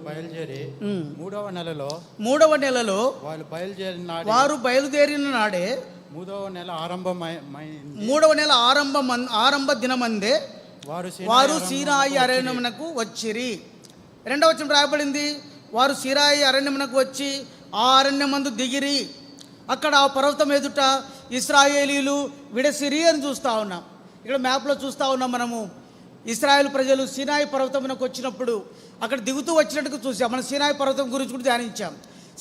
బయలుదేరి మూడవ నెలలో వారు బయలుదేరిన నాడే మూడవ నెల ఆరంభ దినమందే వారు సీనాయి అరణ్యమునకు వచ్చిరి. రెండవ వచనం రాయబడింది, వారు సీనాయి అరణ్యమునకు వచ్చి ఆ అరణ్యమందు దిగిరి. అక్కడ ఆ పర్వతం ఎదుట ఇశ్రాయేలీలు విడసిరి అని చూస్తూ ఉన్నాం. ఇక్కడ మ్యాప్లో చూస్తూ ఉన్నాం మనము. ఇశ్రాయేలు ప్రజలు సీనాయి పర్వతమునకు వచ్చినప్పుడు అక్కడ దిగుతూ వచ్చినట్టుగా చూసాం. మనం సీనాయి పర్వతం గురించి కూడా ధ్యానించాం.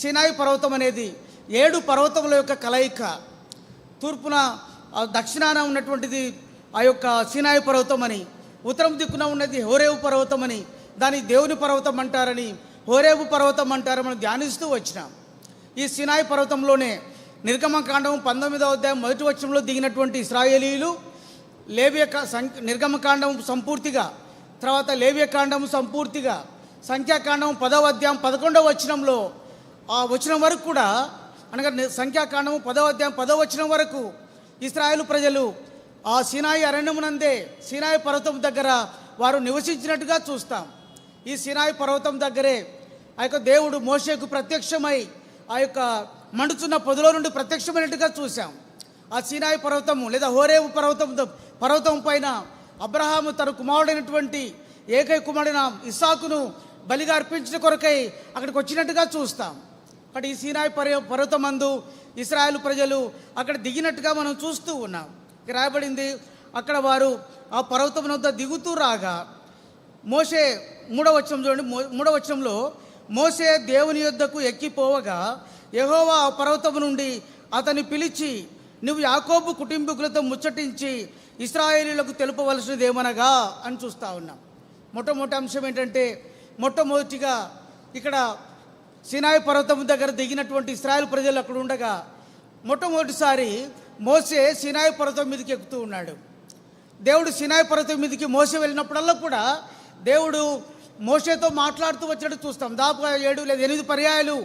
సీనాయి పర్వతం అనేది 7 పర్వతముల యొక్క కలయిక. తూర్పున దక్షిణాన ఉన్నటువంటిది ఆ యొక్క సీనాయి పర్వతం అని, ఉత్తరం దిక్కున ఉన్నది హోరేవు పర్వతం అని, దాని దేవుని పర్వతం అంటారని, హోరేవు పర్వతం అంటారని మనం ధ్యానిస్తూ వచ్చినాం. ఈ సీనాయి పర్వతంలోనే నిర్గమకాండం 19వ అధ్యాయం 1వ వచనంలో దిగినటువంటి ఇశ్రాయేలీయులు నిర్గమకాండం సంపూర్తిగా, తర్వాత లేవ్యకాండం సంపూర్తిగా, సంఖ్యాకాండం 10వ అధ్యాయం 11వ వచనంలో ఆ వచనం వరకు కూడా, అనగా సంఖ్యాకాండం 10వ అధ్యాయం 10వ వచనం వరకు ఇశ్రాయేలు ప్రజలు ఆ సీనాయి అరణ్యమునందే సీనాయి పర్వతం దగ్గర వారు నివసించినట్టుగా చూస్తాం. ఈ సీనాయి పర్వతం దగ్గరే ఆ యొక్క దేవుడు మోషేకు ప్రత్యక్షమై ఆ యొక్క మండుచున్న పొదలో నుండి ప్రత్యక్షమైనట్టుగా చూసాం. ఆ సీనాయి పర్వతము లేదా హోరేవు పర్వతం పైన అబ్రహాము తన కుమారుడైనటువంటి ఏకైక కుమారుడైన ఇస్సాకును బలిగా అర్పించిన కొరకై అక్కడికి వచ్చినట్టుగా చూస్తాం. అక్కడ ఈ సీనాయి పర్వతం మందు ఇశ్రాయేలు ప్రజలు అక్కడ దిగినట్టుగా మనం చూస్తూ ఉన్నాం. రాయబడింది, అక్కడ వారు ఆ పర్వతం వద్ద దిగుతూ రాగా మోషే 3వ వచనం చూడండి. 3వ వచనంలో మోషే దేవుని యొద్దకు ఎక్కిపోవగా యెహోవా ఆ పర్వతము నుండి అతన్ని పిలిచి, నువ్వు యాకోబు కుటుంబీకులతో ముచ్చటించి ఇశ్రాయేలీయులకు తెలుపవలసినది ఏమనగా అని చూస్తూ ఉన్నాం. మొట్టమొదటి అంశం ఏంటంటే, మొట్టమొదటిగా ఇక్కడ సీనాయి పర్వతం దగ్గర దిగినటువంటి ఇశ్రాయేలు ప్రజలు అక్కడ ఉండగా మొట్టమొదటిసారి మోషే సీనాయి పర్వతం మీదకి ఎక్కుతూ ఉన్నాడు. దేవుడు సీనాయి పర్వతం మీదకి మోషే వెళ్ళినప్పుడల్లా కూడా దేవుడు మోషేతో మాట్లాడుతూ వచ్చినట్టు చూస్తాం. దాదాపుగా 7 లేదా 8 పర్యాయాలు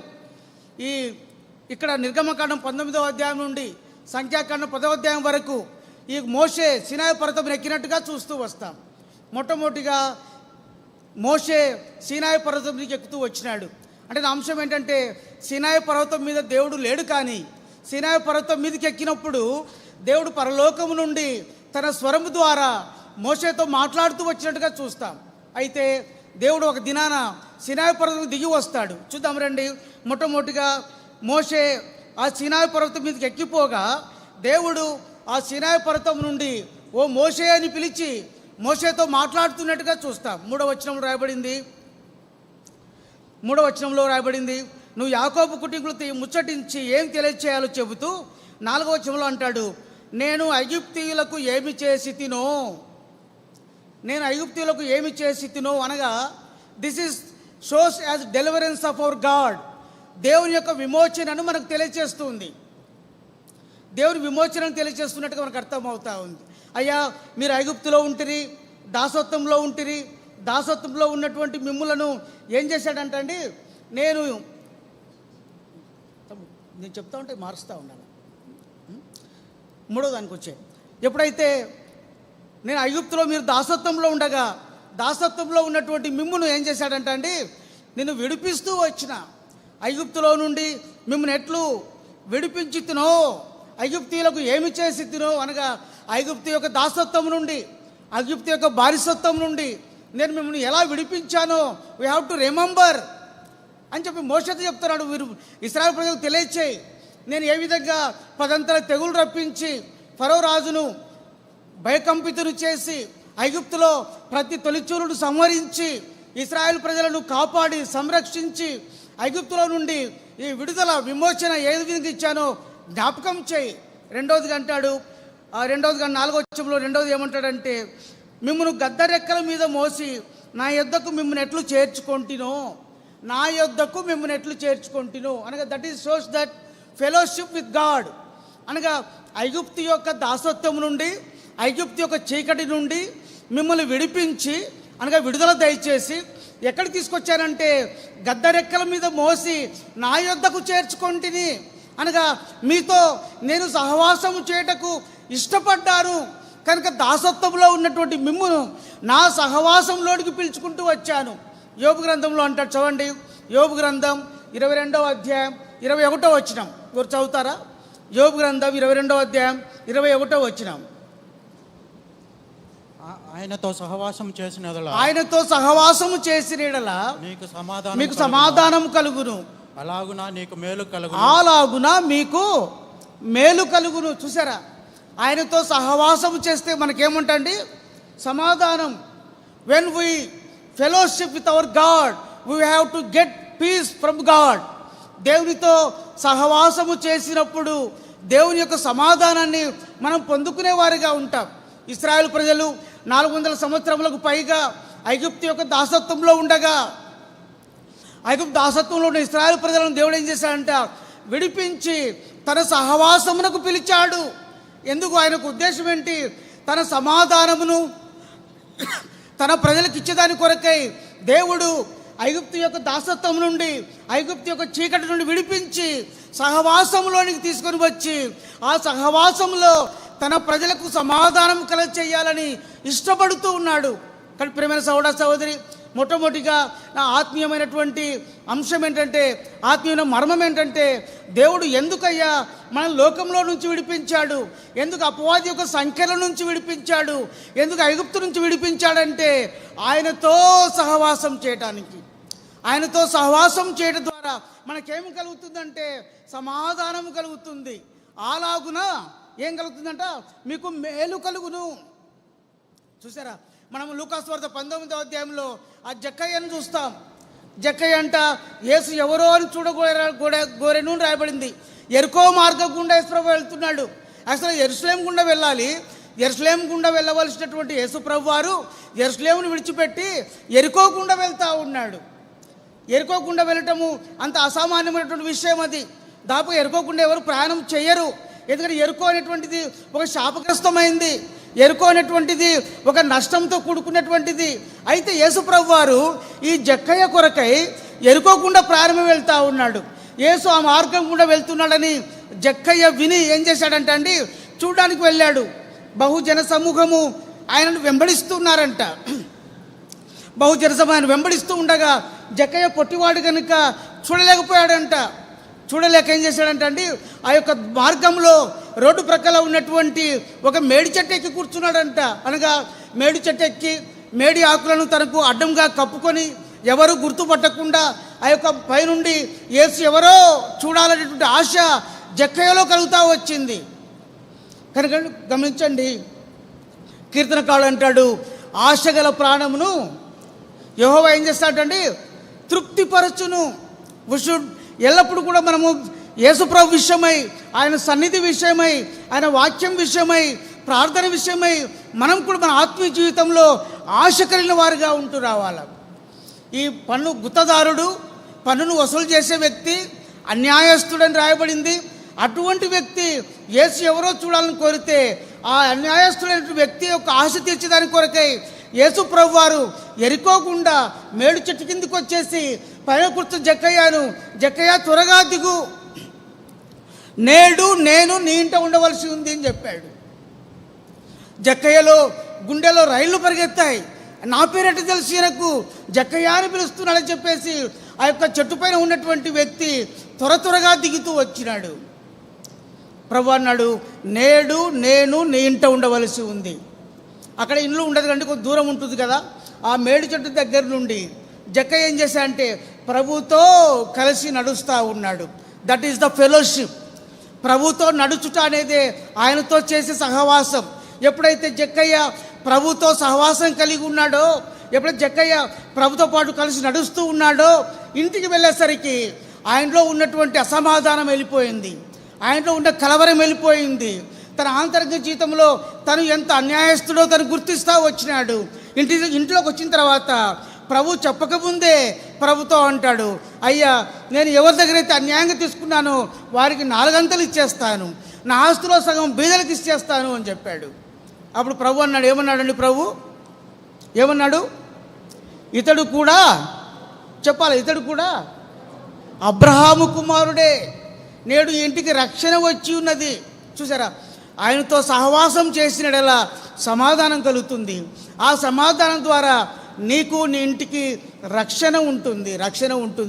ఇక్కడ నిర్గమకాండం 19వ అధ్యాయం నుండి సంఖ్యాకాండం 10వ అధ్యాయం వరకు ఈ మోషే సీనాయి పర్వతం ఎక్కినట్టుగా చూస్తూ వస్తాం. మొట్టమొదటిగా మోషే సీనాయి పర్వతం మీదకి ఎక్కుతూ వచ్చినాడు. అంటే నా అంశం ఏంటంటే, సీనాయి పర్వతం మీద దేవుడు లేడు, కానీ సీనాయి పర్వతం మీదకి ఎక్కినప్పుడు దేవుడు పరలోకము నుండి తన స్వరము ద్వారా మోషేతో మాట్లాడుతూ వచ్చినట్టుగా చూస్తాం. అయితే దేవుడు ఒక దినాన సీనాయి పర్వతం దిగి వస్తాడు. చూద్దాం రండి. మొట్టమొదటిగా మోషే ఆ సీనాయి పర్వతం మీదకి ఎక్కిపోగా దేవుడు ఆ సీనాయి పర్వతం నుండి ఓ మోషే అని పిలిచి మోషేతో మాట్లాడుతున్నట్టుగా చూస్తాం. 3వ వచనంలో రాయబడింది, నువ్వు యాకోబు కుటుంబీకులతో ముచ్చటించి ఏం తెలియచేయాలో చెబుతూ 4వ వచనంలో అంటాడు, నేను ఐగుప్తీయులకు ఏమి చేసి తినో అనగా this is shows as deliverance of our God. దేవుని యొక్క విమోచనను మనకు తెలియచేస్తుంది. దేవుని విమోచనను తెలియచేస్తున్నట్టుగా మనకు అర్థమవుతా ఉంది. అయ్యా, మీరు ఐగుప్తులో ఉంటిరి, దాసత్వంలో ఉంటిరి, దాసత్వంలో ఉన్నటువంటి మిమ్ములను ఏం చేశాడంటే అండి, నేను చెప్తా ఉంటే మారుస్తూ ఉన్నాను. 3వ దానికి వచ్చే, ఎప్పుడైతే నేను ఐగుప్తులో మీరు దాసత్వంలో ఉండగా దాసత్వంలో ఉన్నటువంటి మిమ్మును ఏం చేశాడంటే అండి, నేను విడిపిస్తూ వచ్చిన ఐగుప్తులో నుండి మిమ్మల్ని ఎట్లు విడిపించి తినో, ఐగుప్తీయులకు ఏమి చేసి తినో అనగా ఐగుప్తు యొక్క దాసత్వం నుండి, ఐగుప్తు యొక్క బానిసత్వం నుండి నేను మిమ్మల్ని ఎలా విడిపించానో వీ హ్యావ్ టు రిమెంబర్ అని చెప్పి మోషేతో చెప్తున్నాడు. మీరు ఇశ్రాయేలు ప్రజలకు తెలియచేయి, నేను ఏ విధంగా 10 తెగులు రప్పించి ఫరో రాజును భయకంపితులు చేసి ఐగుప్తులో ప్రతి తొలిచూరును సంహరించి ఇశ్రాయేలు ప్రజలను కాపాడి సంరక్షించి ఐగుప్తులో నుండి ఈ విడుదల విమోచన ఏ విధంగా ఇచ్చానో జ్ఞాపకం చేయి. రెండవదిగా అంటాడు, 4వ వచనంలో రెండవది ఏమంటాడంటే, మిమ్మల్ని గద్దరెక్కల మీద మోసి నా యొద్దకు మిమ్మల్ని ఎట్లు చేర్చుకొంటినో అనగా that is shows that fellowship with God. అనగా ఐగుప్తు యొక్క దాసత్వం నుండి, ఐగుప్తు యొక్క చీకటి నుండి మిమ్మల్ని విడిపించి అనగా విడుదల దయచేసి ఎక్కడికి తీసుకొచ్చారంటే గద్దరెక్కల మీద మోసి నా యొద్దకు చేర్చుకొంటిని అనగా మీతో నేను సహవాసము చేయటకు ఇష్టపడ్డాను కనుక దాసత్వంలో ఉన్నటువంటి మిమ్మును నా సహవాసంలోనికి పిలుచుకుంటూ వచ్చాను. యోబు గ్రంథంలో అంటాడు, చదవండి. యోబు గ్రంథం 22వ అధ్యాయం 21వ వచనం. ఎవరు చదువుతారా? యోబు గ్రంథం 22వ అధ్యాయం 21వ వచనం. ఆయనతో సహవాసం చేసిన యెడల ఆయనతో సహవాసము చేసిన యెడల మీకు సమాధానం కలుగును, అలాగున నీకు మేలు కలుగును, అలాగున మీకు మేలు కలుగును. చూసారా, ఆయనతో సహవాసము చేస్తే మనకేముంటండి? సమాధానం. When we fellowship with our God we have to get piece from God. దేవునితో సహవాసము చేసినప్పుడు దేవుని యొక్క సమాధానాన్ని మనం పొందుకునేవారిగా ఉంటాం. ఇశ్రాయేలు ప్రజలు 400 సంవత్సరములకు పైగా ఐగుప్తు యొక్క దాసత్వంలో ఉండగా, ఐగుప్తు దాసత్వంలో ఉన్న ఇశ్రాయేలు ప్రజలను దేవుడు ఏం చేశాడంట? విడిపించి తన సహవాసమునకు పిలిచాడు. ఎందుకు? ఆయనకు ఉద్దేశం ఏంటి? తన సమాధానమును తన ప్రజలకు ఇచ్చేదాని కొరకై దేవుడు ఐగుప్తు యొక్క దాసత్వం నుండి, ఐగుప్తు యొక్క చీకటి నుండి విడిపించి సహవాసంలోనికి తీసుకొని వచ్చి ఆ సహవాసంలో తన ప్రజలకు సమాధానం కలగచేయాలని ఇష్టపడుతూ ఉన్నాడు. కానీ ప్రియమైన సహోదర సహోదరి, మొట్టమొదటిగా నా ఆత్మీయమైనటువంటి అంశం ఏంటంటే, ఆత్మీయమైన మర్మం ఏంటంటే, దేవుడు ఎందుకయ్యా మన లోకంలో నుంచి విడిపించాడు? ఎందుకు అపవాది యొక్క సంఖ్యల నుంచి విడిపించాడు? ఎందుకు ఐగుప్తు నుంచి విడిపించాడంటే, ఆయనతో సహవాసం చేయటానికి. ఆయనతో సహవాసం చేయడం ద్వారా మనకేమి కలుగుతుందంటే సమాధానం కలుగుతుంది. అలాగున ఏం కలుగుతుందంట? మీకు మేలు కలుగును. చూసారా, మనం లూకాసు వార్త 19వ అధ్యాయంలో ఆ జక్కయ్యను చూస్తాం. జక్కయ్య అంట యేసు ఎవరో అని చూడగోరెను రాయబడింది. ఎరుకో మార్గం గుండా యేసు ప్రభు వెళ్తున్నాడు. అసలు యెరూషలేం గుండా వెళ్ళాలి. యెరూషలేం గుండా వెళ్ళవలసినటువంటి యేసు ప్రభు వారు యెరూషలేమును విడిచిపెట్టి ఎరుకో గుండా వెళ్తూ ఉన్నాడు. ఎరుకో గుండా వెళ్ళటము అంత అసామాన్యమైనటువంటి విషయం. అది దాదాపు ఎరుకో గుండా ఎవరు ప్రయాణం చేయరు. ఎందుకంటే ఎరుకో అనేటువంటిది ఒక శాపగ్రస్తమైంది. ఎరుకో అనేటువంటిది ఒక నష్టంతో కూడుకున్నటువంటిది. అయితే యేసు ప్రభు వారు ఈ జక్కయ్య కొరకై ఎరుకోకుండా ప్రారంభం వెళ్తూ ఉన్నాడు. యేసు ఆ మార్గం కూడా వెళ్తున్నాడని జక్కయ్య విని ఏం చేశాడంట అండి, చూడడానికి వెళ్ళాడు. బహుజన సమూహము ఆయనను వెంబడిస్తున్నారంట. బహుజన సమూహం ఆయన వెంబడిస్తూ ఉండగా జక్కయ్య పొట్టివాడు కనుక చూడలేకపోయాడంట. చూడలేక ఏం చేశాడంట అండి, ఆ యొక్క మార్గంలో రోడ్డు ప్రక్కల ఉన్నటువంటి ఒక మేడి చెట్టు ఎక్కి కూర్చున్నాడంట. అనగా మేడి చెట్టు ఎక్కి మేడి ఆకులను తనకు అడ్డంగా కప్పుకొని ఎవరు గుర్తుపట్టకుండా ఆ యొక్క పైనుండి యేసు ఎవరో చూడాలనేటువంటి ఆశ జక్కయ్యలో కలుగుతూ వచ్చింది. కనుక గమనించండి, కీర్తనకారుడు అంటాడు, ఆశగల ప్రాణమును యెహోవా ఏం చేస్తాడండి? తృప్తిపరచును. ఎల్లప్పుడూ కూడా మనము యేసుప్రభు విషయమై, ఆయన సన్నిధి విషయమై, ఆయన వాక్యం విషయమై, ప్రార్థన విషయమై మనం కూడా మన ఆత్మీయ జీవితంలో ఆశ కలిగిన వారుగా ఉంటూ రావాలి. ఈ పన్ను గుత్తదారుడు, పన్నును వసూలు చేసే వ్యక్తి అన్యాయస్తుడని రాయబడింది. అటువంటి వ్యక్తి యేసు ఎవరో చూడాలని కోరితే ఆ అన్యాయస్తుడైన వ్యక్తి యొక్క ఆశ తీర్చేదాని కొరకై యేసు ప్రభు వారు ఎరుకోకుండా మేడు చెట్టు కిందకి వచ్చేసి పైన కూర్చుని జక్కయ్య త్వరగా దిగు, నేడు నేను నీ ఇంట ఉండవలసి ఉంది అని చెప్పాడు. జక్కయ్యలో గుండెలో రైళ్లు పరిగెత్తాయి. నా పేరట తెలిసి నాకు జక్కయ్య అని పిలుస్తున్నాడని చెప్పేసి ఆ యొక్క చెట్టు పైన ఉన్నటువంటి వ్యక్తి త్వరగా దిగుతూ వచ్చినాడు. ప్రభు అన్నాడు, నేడు నేను నీ ఇంట ఉండవలసి ఉంది. అక్కడ ఇల్లు ఉండదు కంటే కొంచెం దూరం ఉంటుంది కదా. ఆ మేడి చెట్టు దగ్గర నుండి జక్కయ్య ఏం చేశా అంటే ప్రభుతో కలిసి నడుస్తూ ఉన్నాడు. That is the fellowship. ప్రభుతో నడుచుట అనేది ఆయనతో చేసే సహవాసం. ఎప్పుడైతే జక్కయ్య ప్రభుతో సహవాసం కలిగి ఉన్నాడో, ఎప్పుడైతే జక్కయ్య ప్రభుతో పాటు కలిసి నడుస్తూ ఉన్నాడో, ఇంటికి వెళ్ళేసరికి ఆయనలో ఉన్నటువంటి అసమాధానం వెళ్ళిపోయింది, ఆయనలో ఉన్న కలవరం వెళ్ళిపోయింది. తన ఆంతరిక జీవితంలో తను ఎంత అన్యాయస్తుడో తను గుర్తిస్తూ వచ్చినాడు. ఇంట్లోకి వచ్చిన తర్వాత ప్రభు చెప్పకముందే ప్రభుతో అంటాడు, అయ్యా నేను ఎవరి దగ్గర అయితే అన్యాయంగా తీసుకున్నానో వారికి 4 అంతలు ఇచ్చేస్తాను, నా ఆస్తులో సగం బీదలకు ఇచ్చేస్తాను అని చెప్పాడు. అప్పుడు ప్రభు అన్నాడు, ఏమన్నాడండి ప్రభు? ఏమన్నాడు? ఇతడు కూడా చెప్పాలి, ఇతడు కూడా అబ్రహాము కుమారుడే, నేడు ఇంటికి రక్షణ వచ్చి ఉన్నది. చూసారా, ఆయనతో సహవాసం చేసినలా సమాధానం కలుగుతుంది. ఆ సమాధానం ద్వారా నీకు నీ ఇంటికి రక్షణ ఉంటుంది,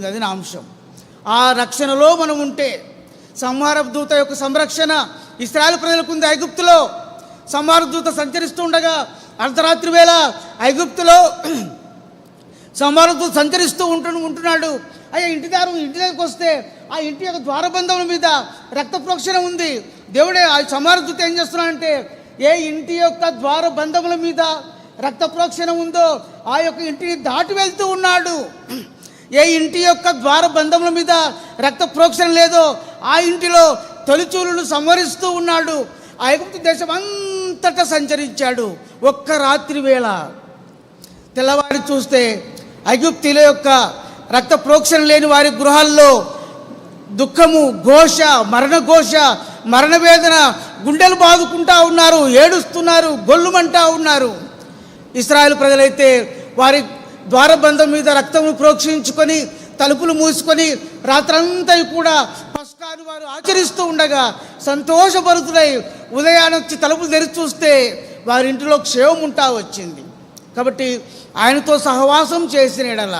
అది నా అంశం. ఆ రక్షణలో మనం ఉంటే, సంహార దూత యొక్క సంరక్షణ ఇశ్రాయేలు ప్రజలకు ఉంది. ఐగుప్తులో సంహార దూత సంచరిస్తూ ఉండగా అర్ధరాత్రి వేళ ఐగుప్తులో సంహార దూత సంచరిస్తూ ఉంటున్నాడు. అయ్యా ఇంటి దగ్గరకు వస్తే ఆ ఇంటి యొక్క ద్వారబంధముల మీద రక్త ప్రోక్షణ ఉంది. దేవుడే ఆ సంహార దూత ఏం చేస్తున్నాడంటే, ఏ ఇంటి యొక్క ద్వారబంధముల మీద రక్త ప్రోక్షణ ఉందో ఆ యొక్క ఇంటిని దాటి వెళ్తూ ఉన్నాడు. ఏ ఇంటి యొక్క ద్వారబంధముల మీద రక్త ప్రోక్షణ లేదో ఆ ఇంటిలో తొలిచూలును సంహరిస్తూ ఉన్నాడు. ఆ ఐగుప్తు దేశం అంతటా సంచరించాడు. ఒక్క రాత్రి వేళ తెల్లవారి చూస్తే ఐగుప్తీల యొక్క రక్త ప్రోక్షణ లేని వారి గృహాల్లో దుఃఖము, ఘోష, మరణవేదన, గుండెలు బాదుకుంటా ఉన్నారు, ఏడుస్తున్నారు, గొల్లుమంటా ఉన్నారు. ఇశ్రాయేలు ప్రజలైతే వారి ద్వారబంధం మీద రక్తము ప్రోక్షించుకొని తలుపులు మూసుకొని రాత్రంతా కూడా పస్కాను వారు ఆచరిస్తూ ఉండగా సంతోషభరితులై ఉదయాన్నొచ్చి తలుపులు తెరిచి చూస్తే వారి ఇంటిలో క్షేమం ఉంటా వచ్చింది. కాబట్టి ఆయనతో సహవాసం చేసిన ఎడల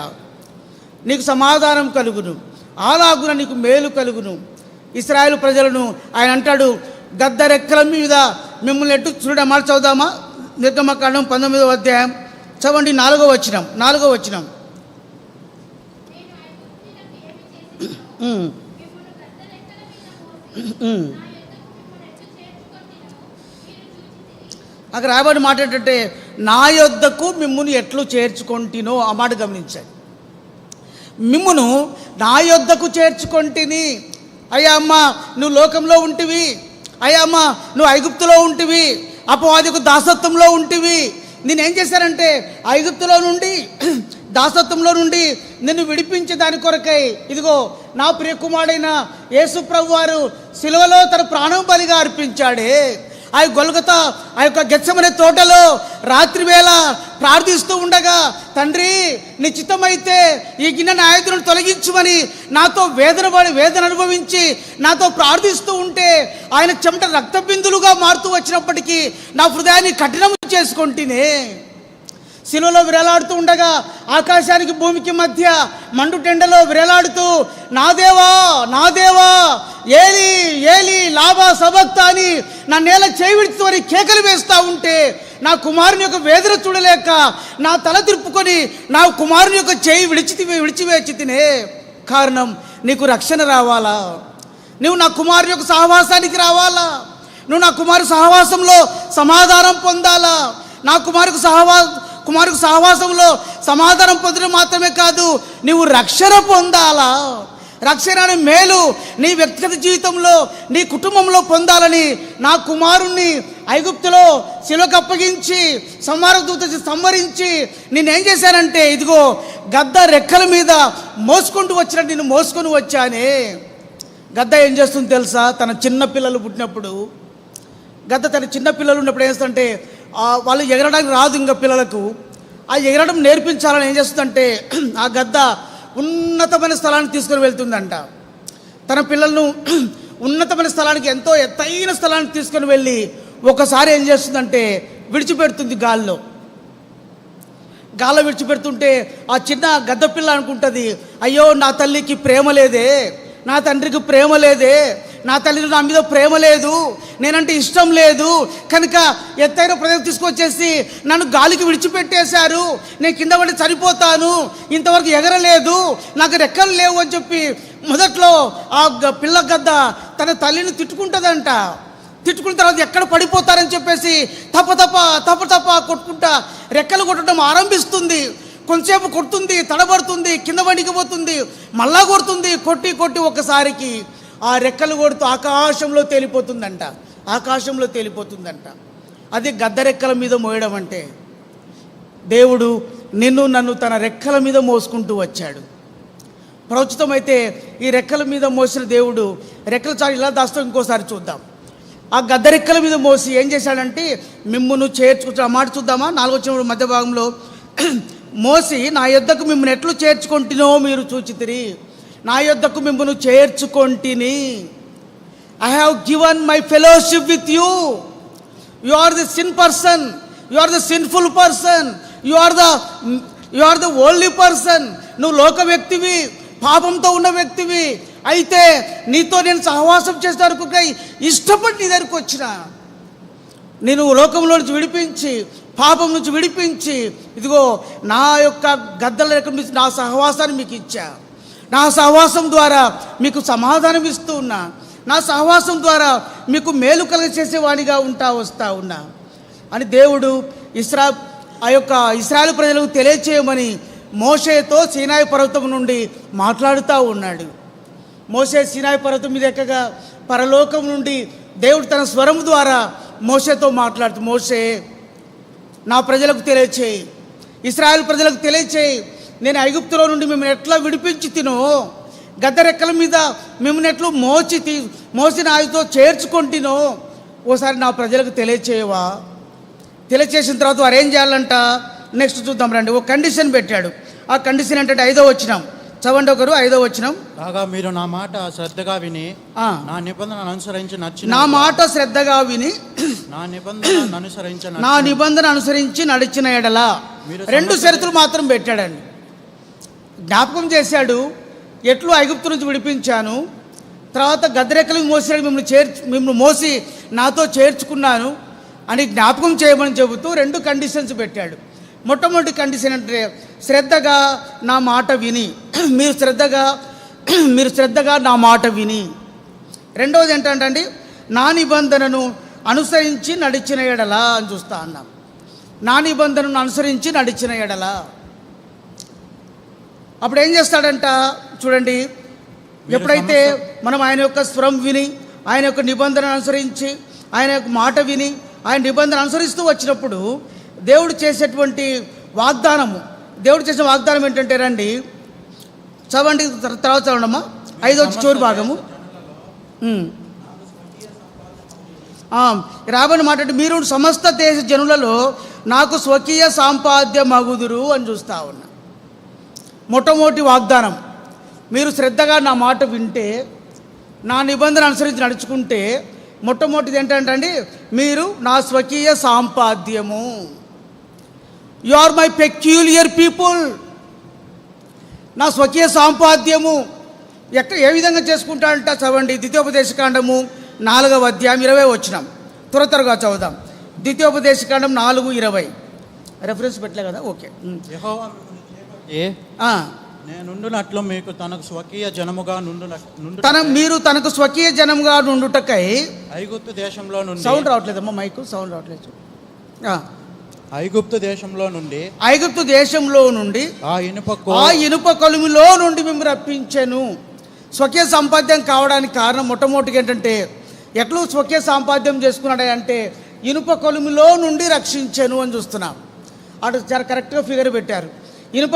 నీకు సమాధానం కలుగును, అలాగున నీకు మేలు కలుగును. ఇశ్రాయేలు ప్రజలను ఆయన అంటాడు, గద్ద రెక్కల మీద మిమ్మల్ని ఎట్టు చూడడం. మాట చదువుదామా? నిర్గమకాండం 19వ అధ్యాయం చదవండి, 4వ వచనం. అక్కడ రాబడి మాట ఏంటంటే, నా యొద్దకు మిమ్మును ఎట్లు చేర్చుకొంటినో, ఆ మాట గమనించాలి. మిమ్మును నా యొద్దకు చేర్చుకొంటిని. అయ్యా అమ్మ నువ్వు లోకంలో ఉంటివి, అయ్యా అమ్మ నువ్వు ఐగుప్తులో ఉంటివి, అపవాదికు దాసత్వంలో ఉంటివి. నేనేం చేశానంటే ఐగుప్తులో నుండి, దాసత్వంలో నుండి నిన్ను విడిపించే దాని కొరకై ఇదిగో నా ప్రియకుమారుడైన యేసు ప్రభు వారు సిలువలో తన ప్రాణం బలిగా అర్పించాడే. ఆ గొల్గొతా ఆ యొక్క గెత్సెమనే తోటలో రాత్రి వేళ ప్రార్థిస్తూ ఉండగా, తండ్రి నీ చిత్తమైతే ఈ గిన్నె నాయకులను తొలగించుమని నాతో వేదన అనుభవించి నాతో ప్రార్థిస్తూ ఉంటే ఆయన చెమట రక్త బిందులుగా మారుతూ వచ్చినప్పటికీ నా హృదయాన్ని కఠినం చేసుకుంటేనే. శిలువలో విరేలాడుతూ ఉండగా ఆకాశానికి భూమికి మధ్య మండుటెండలో విరేలాడుతూ నా దేవా ఏలి ఏలి లాభా సబక్తా అని నా నేల చేయి విడిచి కేకలు వేస్తూ ఉంటే నా కుమారుని యొక్క వేదన చూడలేక నా తల తిరుపుకొని నా కుమారుని యొక్క చేయి విడిచివేచి తినే. కారణం నీకు రక్షణ రావాలా, నువ్వు నా కుమారుని యొక్క సహవాసానికి రావాలా, నువ్వు నా కుమారు సహవాసంలో సమాధానం పొందాలా. నా కుమారుకు సహవాసంలో సమాధానం పొందడం మాత్రమే కాదు, నీవు రక్షణ పొందాలా. రక్షణ అనే మేలు నీ వ్యక్తిగత జీవితంలో నీ కుటుంబంలో పొందాలని నా కుమారుణ్ణి ఐగుప్తులో శిలువకు అప్పగించి సంహార దూత సంహరించి నేనేం చేశానంటే ఇదిగో గద్ద రెక్కల మీద మోసుకుంటూ వచ్చినట్టు నిన్ను మోసుకొని వచ్చానే. గద్ద ఏం చేస్తుంది తెలుసా? తన చిన్న పిల్లలు పుట్టినప్పుడు గద్ద తన చిన్న పిల్లలు ఉన్నప్పుడు ఏం చేస్తుందంటే వాళ్ళు ఎగరడానికి రాదు ఇంకా పిల్లలకు, ఆ ఎగరడం నేర్పించాలని ఏం చేస్తుందంటే ఆ గద్ద ఉన్నతమైన స్థలానికి తీసుకొని వెళ్తుందంట. తన పిల్లలను ఉన్నతమైన స్థలానికి, ఎంతో ఎత్తైన స్థలానికి తీసుకొని వెళ్ళి ఒకసారి ఏం చేస్తుందంటే విడిచిపెడుతుంది గాల్లో విడిచిపెడుతుంటే ఆ చిన్న గద్ద పిల్ల అనుకుంటుంది, అయ్యో నా తల్లికి ప్రేమ లేదే, నా తండ్రికి ప్రేమ లేదే, నా తల్లికి నా మీద ప్రేమ లేదు, నేనంటే ఇష్టం లేదు, కనుక ఎత్తైన ప్రజలు తీసుకొచ్చేసి నన్ను గాలికి విడిచిపెట్టేశారు, నేను కింద పడి చనిపోతాను, ఇంతవరకు ఎగరలేదు, నాకు రెక్కలు లేవు అని చెప్పి మొదట్లో ఆ పిల్ల గద్ద తన తల్లిని తిట్టుకుంటుందంట. తిట్టుకున్న తర్వాత ఎక్కడ పడిపోతారని చెప్పేసి తప్ప కొట్టుకుంటా రెక్కలు కొట్టడం ఆరంభిస్తుంది. కొంతసేపు కొడుతుంది, తడబడుతుంది, కింద పడికిపోతుంది, మళ్ళా కొడుతుంది, కొట్టి ఒక్కసారికి ఆ రెక్కలు కొడుతూ ఆకాశంలో తేలిపోతుందంట. అది గద్ద రెక్కల మీద మోయడం అంటే. దేవుడు నన్ను తన రెక్కల మీద మోసుకుంటూ వచ్చాడు. ప్రస్తుతమైతే ఈ రెక్కల మీద మోసిన దేవుడు రెక్కల చాలు ఇలా దాస్తూ ఇంకోసారి చూద్దాం. ఆ గద్ద రెక్కల మీద మోసి ఏం చేశాడంటే మిమ్మును చేర్చుకుంటా మాట చూద్దామా? 4వ వచనం మధ్య భాగంలో మోసి నా యొద్దకు మిమ్మల్ని ఎట్లు చేర్చుకొంటినో మీరు చూచితిరి, నా యొద్దకు మిమ్మల్ని చేర్చుకొంటిని. I have given my fellowship with you. You are the sin person, you are the sinful person, you are the you are the only person. నువ్వు లోక వ్యక్తివి, పాపంతో ఉన్న వ్యక్తివి. అయితే నీతో నేను సహవాసం చేసేందుకు ఇష్టపడి నీ దగ్గరికి వచ్చిన, నేను లోకంలో నుంచి విడిపించి, పాపం నుంచి విడిపించి, ఇదిగో నా యొక్క గద్దల నుంచి నా సహవాసాన్ని మీకు ఇచ్చా. నా సహవాసం ద్వారా మీకు సమాధానం ఇస్తూ ఉన్నా. నా సహవాసం ద్వారా మీకు మేలు కలగచేసేవాడిగా వస్తా ఉన్నా అని దేవుడు ఇశ్రాయేలు ప్రజలకు తెలియచేయమని మోషేతో సీనాయి పర్వతం నుండి మాట్లాడుతూ ఉన్నాడు. మోషే సీనాయి పర్వతం మీద ఎక్కగా పరలోకం నుండి దేవుడు తన స్వరం ద్వారా మోషేతో మాట్లాడుతూ, మోషే నా ప్రజలకు తెలియచేయి, ఇశ్రాయేలు ప్రజలకు తెలియచేయి, నేను ఐగుప్తులో నుండి మిమ్మల్ని ఎట్లా విడిపించి తినో, గద్దరెక్కల మీద మిమ్మల్ని ఎట్లు మోసిన ఆయనతో చేర్చుకుంటునో ఓసారి నా ప్రజలకు తెలియచేయవా. తెలియచేసిన తర్వాత వారు ఏం చేయాలంట, నెక్స్ట్ చూద్దాం రండి. ఒక కండిషన్ పెట్టాడు. ఆ కండిషన్ ఏంటంటే 5వ వచనం చదవండి. 5వ వచనం. కాగా మీరు నా మాట శ్రద్ధగా విని నా నిబంధనను అనుసరించి నా మాట శ్రద్ధగా విని నా నిబంధన అనుసరించి నడిచిన ఎడల 2 షరతులు మాత్రం పెట్టాడండి. జ్ఞాపకం చేశాడు, ఎట్లు ఐగుప్తు నుంచి విడిపించాను, తర్వాత గద్దరెక్కలకు మోసాడు, మిమ్మల్ని మోసి నాతో చేర్చుకున్నాను అని జ్ఞాపకం చేయమని చెబుతూ 2 కండిషన్స్ పెట్టాడు. మొట్టమొదటి కండిషన్ అంటే శ్రద్ధగా నా మాట విని, మీరు శ్రద్ధగా నా మాట విని. రెండవది ఏంటంటే నా నిబంధనను అనుసరించి నడిచిన ఎడల అని చూస్తా అన్నాం. నా నిబంధనను అనుసరించి నడిచిన ఎడల అప్పుడు ఏం చేస్తాడంట చూడండి. ఎప్పుడైతే మనం ఆయన యొక్క స్వరం విని, ఆయన యొక్క నిబంధన అనుసరించి, ఆయన యొక్క మాట విని, ఆయన నిబంధన అనుసరిస్తూ వచ్చినప్పుడు దేవుడు చేసేటువంటి వాగ్దానము, దేవుడు చేసిన వాగ్దానం ఏంటంటే రండి చదవండి, తర్వాత చదవండమ్మా. 5వ చివరి భాగము. రాబోని మాట అంటే మీరు సమస్త దేశ జనులలో నాకు స్వకీయ సాంపాద్యమగుదురు అని చూస్తా ఉన్నా. మొట్టమొదటి వాగ్దానం, మీరు శ్రద్ధగా నా మాట వింటే, నా నిబంధన అనుసరించి నడుచుకుంటే, మొట్టమొదటిది ఏంటంటే మీరు నా స్వకీయ సాంపాద్యము. You are my peculiar people. నా స్వకీయ సాంపాద్యము ఏ విధంగా చేసుకుంటాడంట చదవండి. ద్వితీయోపదేశకాండము 4వ అధ్యాయం 20వ వచనం. త్వరగా చదువుదాం. ద్వితీయోపదేశకాండం 4:20. రెఫరెన్స్ పెట్టలే కదా, ఓకే. నేనుండునట్లు మీకు తనకు స్వకీయ జనముగా మీరు తనకు స్వకీయ జనముగా నుండుటకై ఐగుప్తు దేశంలో నుండి, సౌండ్ రావట్లేదమ్మా, మైకు సౌండ్ రావట్లేదు. ఐగుప్తు దేశంలో నుండి ఆ ఇనుప కొలిమిలో నుండి మేము రప్పించాను. స్వకీయ సంపాద్యం కావడానికి కారణం మొట్టమొదటిగా ఏంటంటే ఎట్లు స్వకీయ సంపాద్యం చేసుకున్నాడు అంటే ఇనుప కొలిమిలో నుండి రక్షించాను అని చూస్తున్నాం. అటు చాలా కరెక్ట్గా ఫిగర్ పెట్టారు. ఇనుప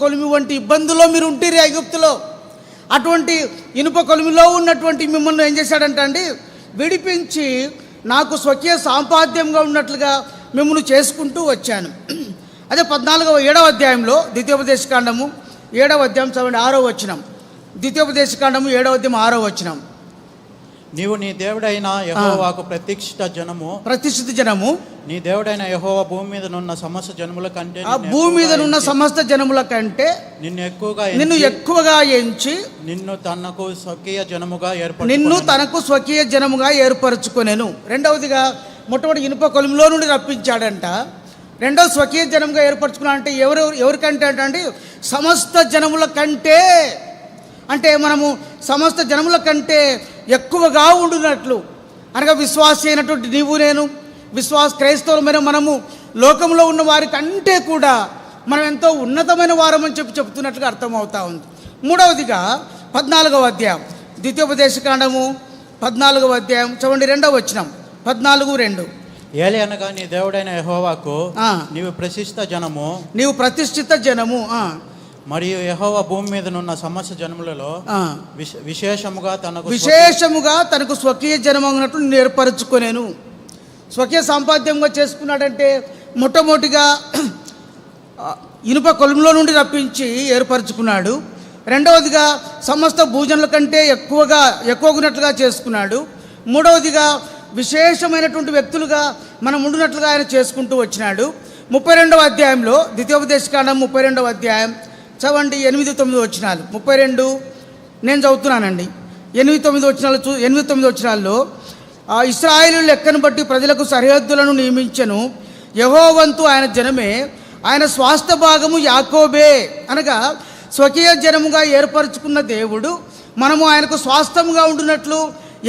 కొలిమి వంటి ఇబ్బందుల్లో మీరు ఉంటీరు ఐగుప్తులో. అటువంటి ఇనుప కొలిమిలో ఉన్నటువంటి మిమ్మల్ని ఏం చేశాడంట అండి, విడిపించి నాకు స్వకీయ సాంపాద్యంగా ఉన్నట్లుగా మిమ్మల్ని చేసుకుంటూ వచ్చాను. అదే 7వ అధ్యాయంలో ద్వితీయోపదేశకాండము 7వ అధ్యాయం చదవండి 6వ వచనం. ద్వితీయోపదేశకాండము 7వ అధ్యాయం 6వ వచనం. నీవు నీ దేవుడైన యెహోవాకు ప్రతిష్ఠిత జనము. నీ దేవుడైన యెహోవా భూమి మీద నున్న సమస్త జనముల కంటే, భూమి మీద నున్న సమస్త జనముల కంటే నిన్ను ఎక్కువగా ఎంచి నిన్ను తనకు స్వకీయ జనముగా ఏర్పరచుకొనెను. రెండవదిగా మొట్టమొదటి ఇనుప కొలిమిలో నుండి రప్పించాడంట. రెండవ స్వకీయ జనంగా ఏర్పరచుకున్నా అంటే ఎవరికంటే అంటే సమస్త జనముల కంటే, అంటే మనము సమస్త జనముల కంటే ఎక్కువగా ఉండునట్లు అనగా విశ్వాసి అయినటువంటి నీవు నేను, క్రైస్తవులమైన మనము లోకంలో ఉన్న వారి కంటే కూడా మనం ఎంతో ఉన్నతమైన వారమని చెప్తున్నట్లుగా అర్థమవుతా ఉంది. మూడవదిగా 14వ అధ్యాయం ద్వితీయోపదేశకాండము 14వ అధ్యాయం చదవండి 2వ వచనం. 14:2. ఏలి అనగా నీ దేవుడైన యెహోవాకు నీవు ప్రతిష్ఠిత జనము మరియు యెహోవా భూమి మీద ఉన్న సమస్త జనములలో విశేషముగా తనకు స్వకీయ జనమన్నట్లు ఏర్పరచుకొనేను. స్వకీయ సాంపాద్యంగా చేసుకున్నాడంటే మొట్టమొదటిగా ఇనుప కొలుములో నుండి రప్పించి ఏర్పరచుకున్నాడు. రెండవదిగా సమస్త భూజనుల కంటే ఎక్కువగున్నట్లుగా చేసుకున్నాడు. మూడవదిగా విశేషమైనటువంటి వ్యక్తులుగా మనం ఉండినట్లుగా ఆయన చేసుకుంటూ వచ్చినాడు. 32వ అధ్యాయంలో ద్వితీయోపదేశకాండం 32వ అధ్యాయం చదవండి 8-9 వచనాలు. 32 నేను చదువుతున్నానండి. 8-9 వచనాల్లో ఇశ్రాయేలు లెక్కను బట్టి ప్రజలకు సరిహద్దులను నియమించెను. యెహోవంతు ఆయన జనమే, ఆయన స్వాస్థ భాగము యాకోబే. అనగా స్వకీయ జనముగా ఏర్పరచుకున్న దేవుడు మనము ఆయనకు స్వాస్థముగా ఉంటున్నట్లు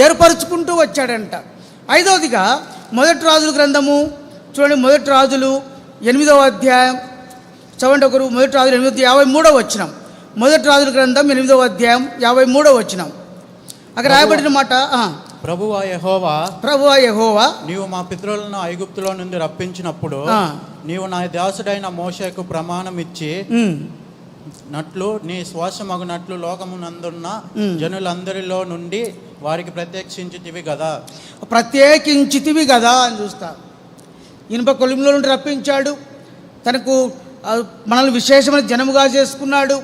ఏర్పరచుకుంటూ వచ్చాడంట. 5వదిగా మొదటి రాజుల గ్రంథము చూడండి. మొదటి రాజులు 8వ అధ్యాయం చదవండి ఒకరు. మొదటి రాజులు 53వ వచనం. మొదటి రాజుల గ్రంథం 8వ అధ్యాయం 53వ వచనం. అక్కడ రాయబడిన మాట, ప్రభువా యెహోవా నీవు మా పితరులను ఐగుప్తులో నుండి రప్పించినప్పుడు నీవు నా దాసుడైన మోషేకు ప్రమాణం ఇచ్చి నట్లు నీ శ్వాసమగునట్లు లోకమునందున్న జనులందరిలో నుండి వారికి ప్రత్యక్షించితివి కదా అని చూస్తా. ఇనుప కొలిమిలో నుండి రప్పించాడు. తనకు మనల్ని విశేషమైన జనముగా చేసుకున్నాడు.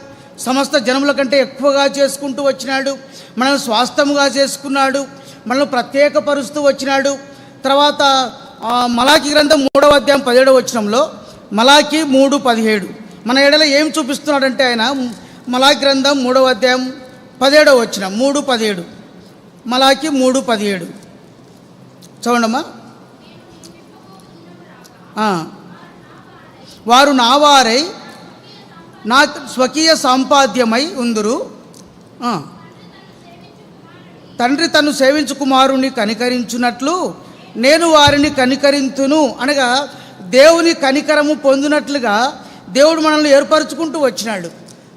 సమస్త జనముల కంటే ఎక్కువగా చేసుకుంటూ వచ్చినాడు. మనల్ని స్వాస్థముగా చేసుకున్నాడు. మనల్ని ప్రత్యేకపరుస్తూ వచ్చినాడు. తర్వాత మలాకి గ్రంథం 3వ అధ్యాయం 17వ వచనంలో, మలాకి 3:17 మన ఎడల ఏం చూపిస్తున్నాడంటే ఆయన, మలాకి గ్రంథం 3వ అధ్యాయం 17వ వచనం, 3:17 మలాకి 3:17 చూడండమ్మా. వారు నా వారై నా స్వకీయ సంపాద్యమై ఉందురు. తండ్రి తను సేవించు కుమారుని కనికరించున్నట్లు నేను వారిని కనికరింతును. అనగా దేవుని కనికరము పొందినట్లుగా దేవుడు మనల్ని ఏర్పరచుకుంటూ వచ్చినాడు.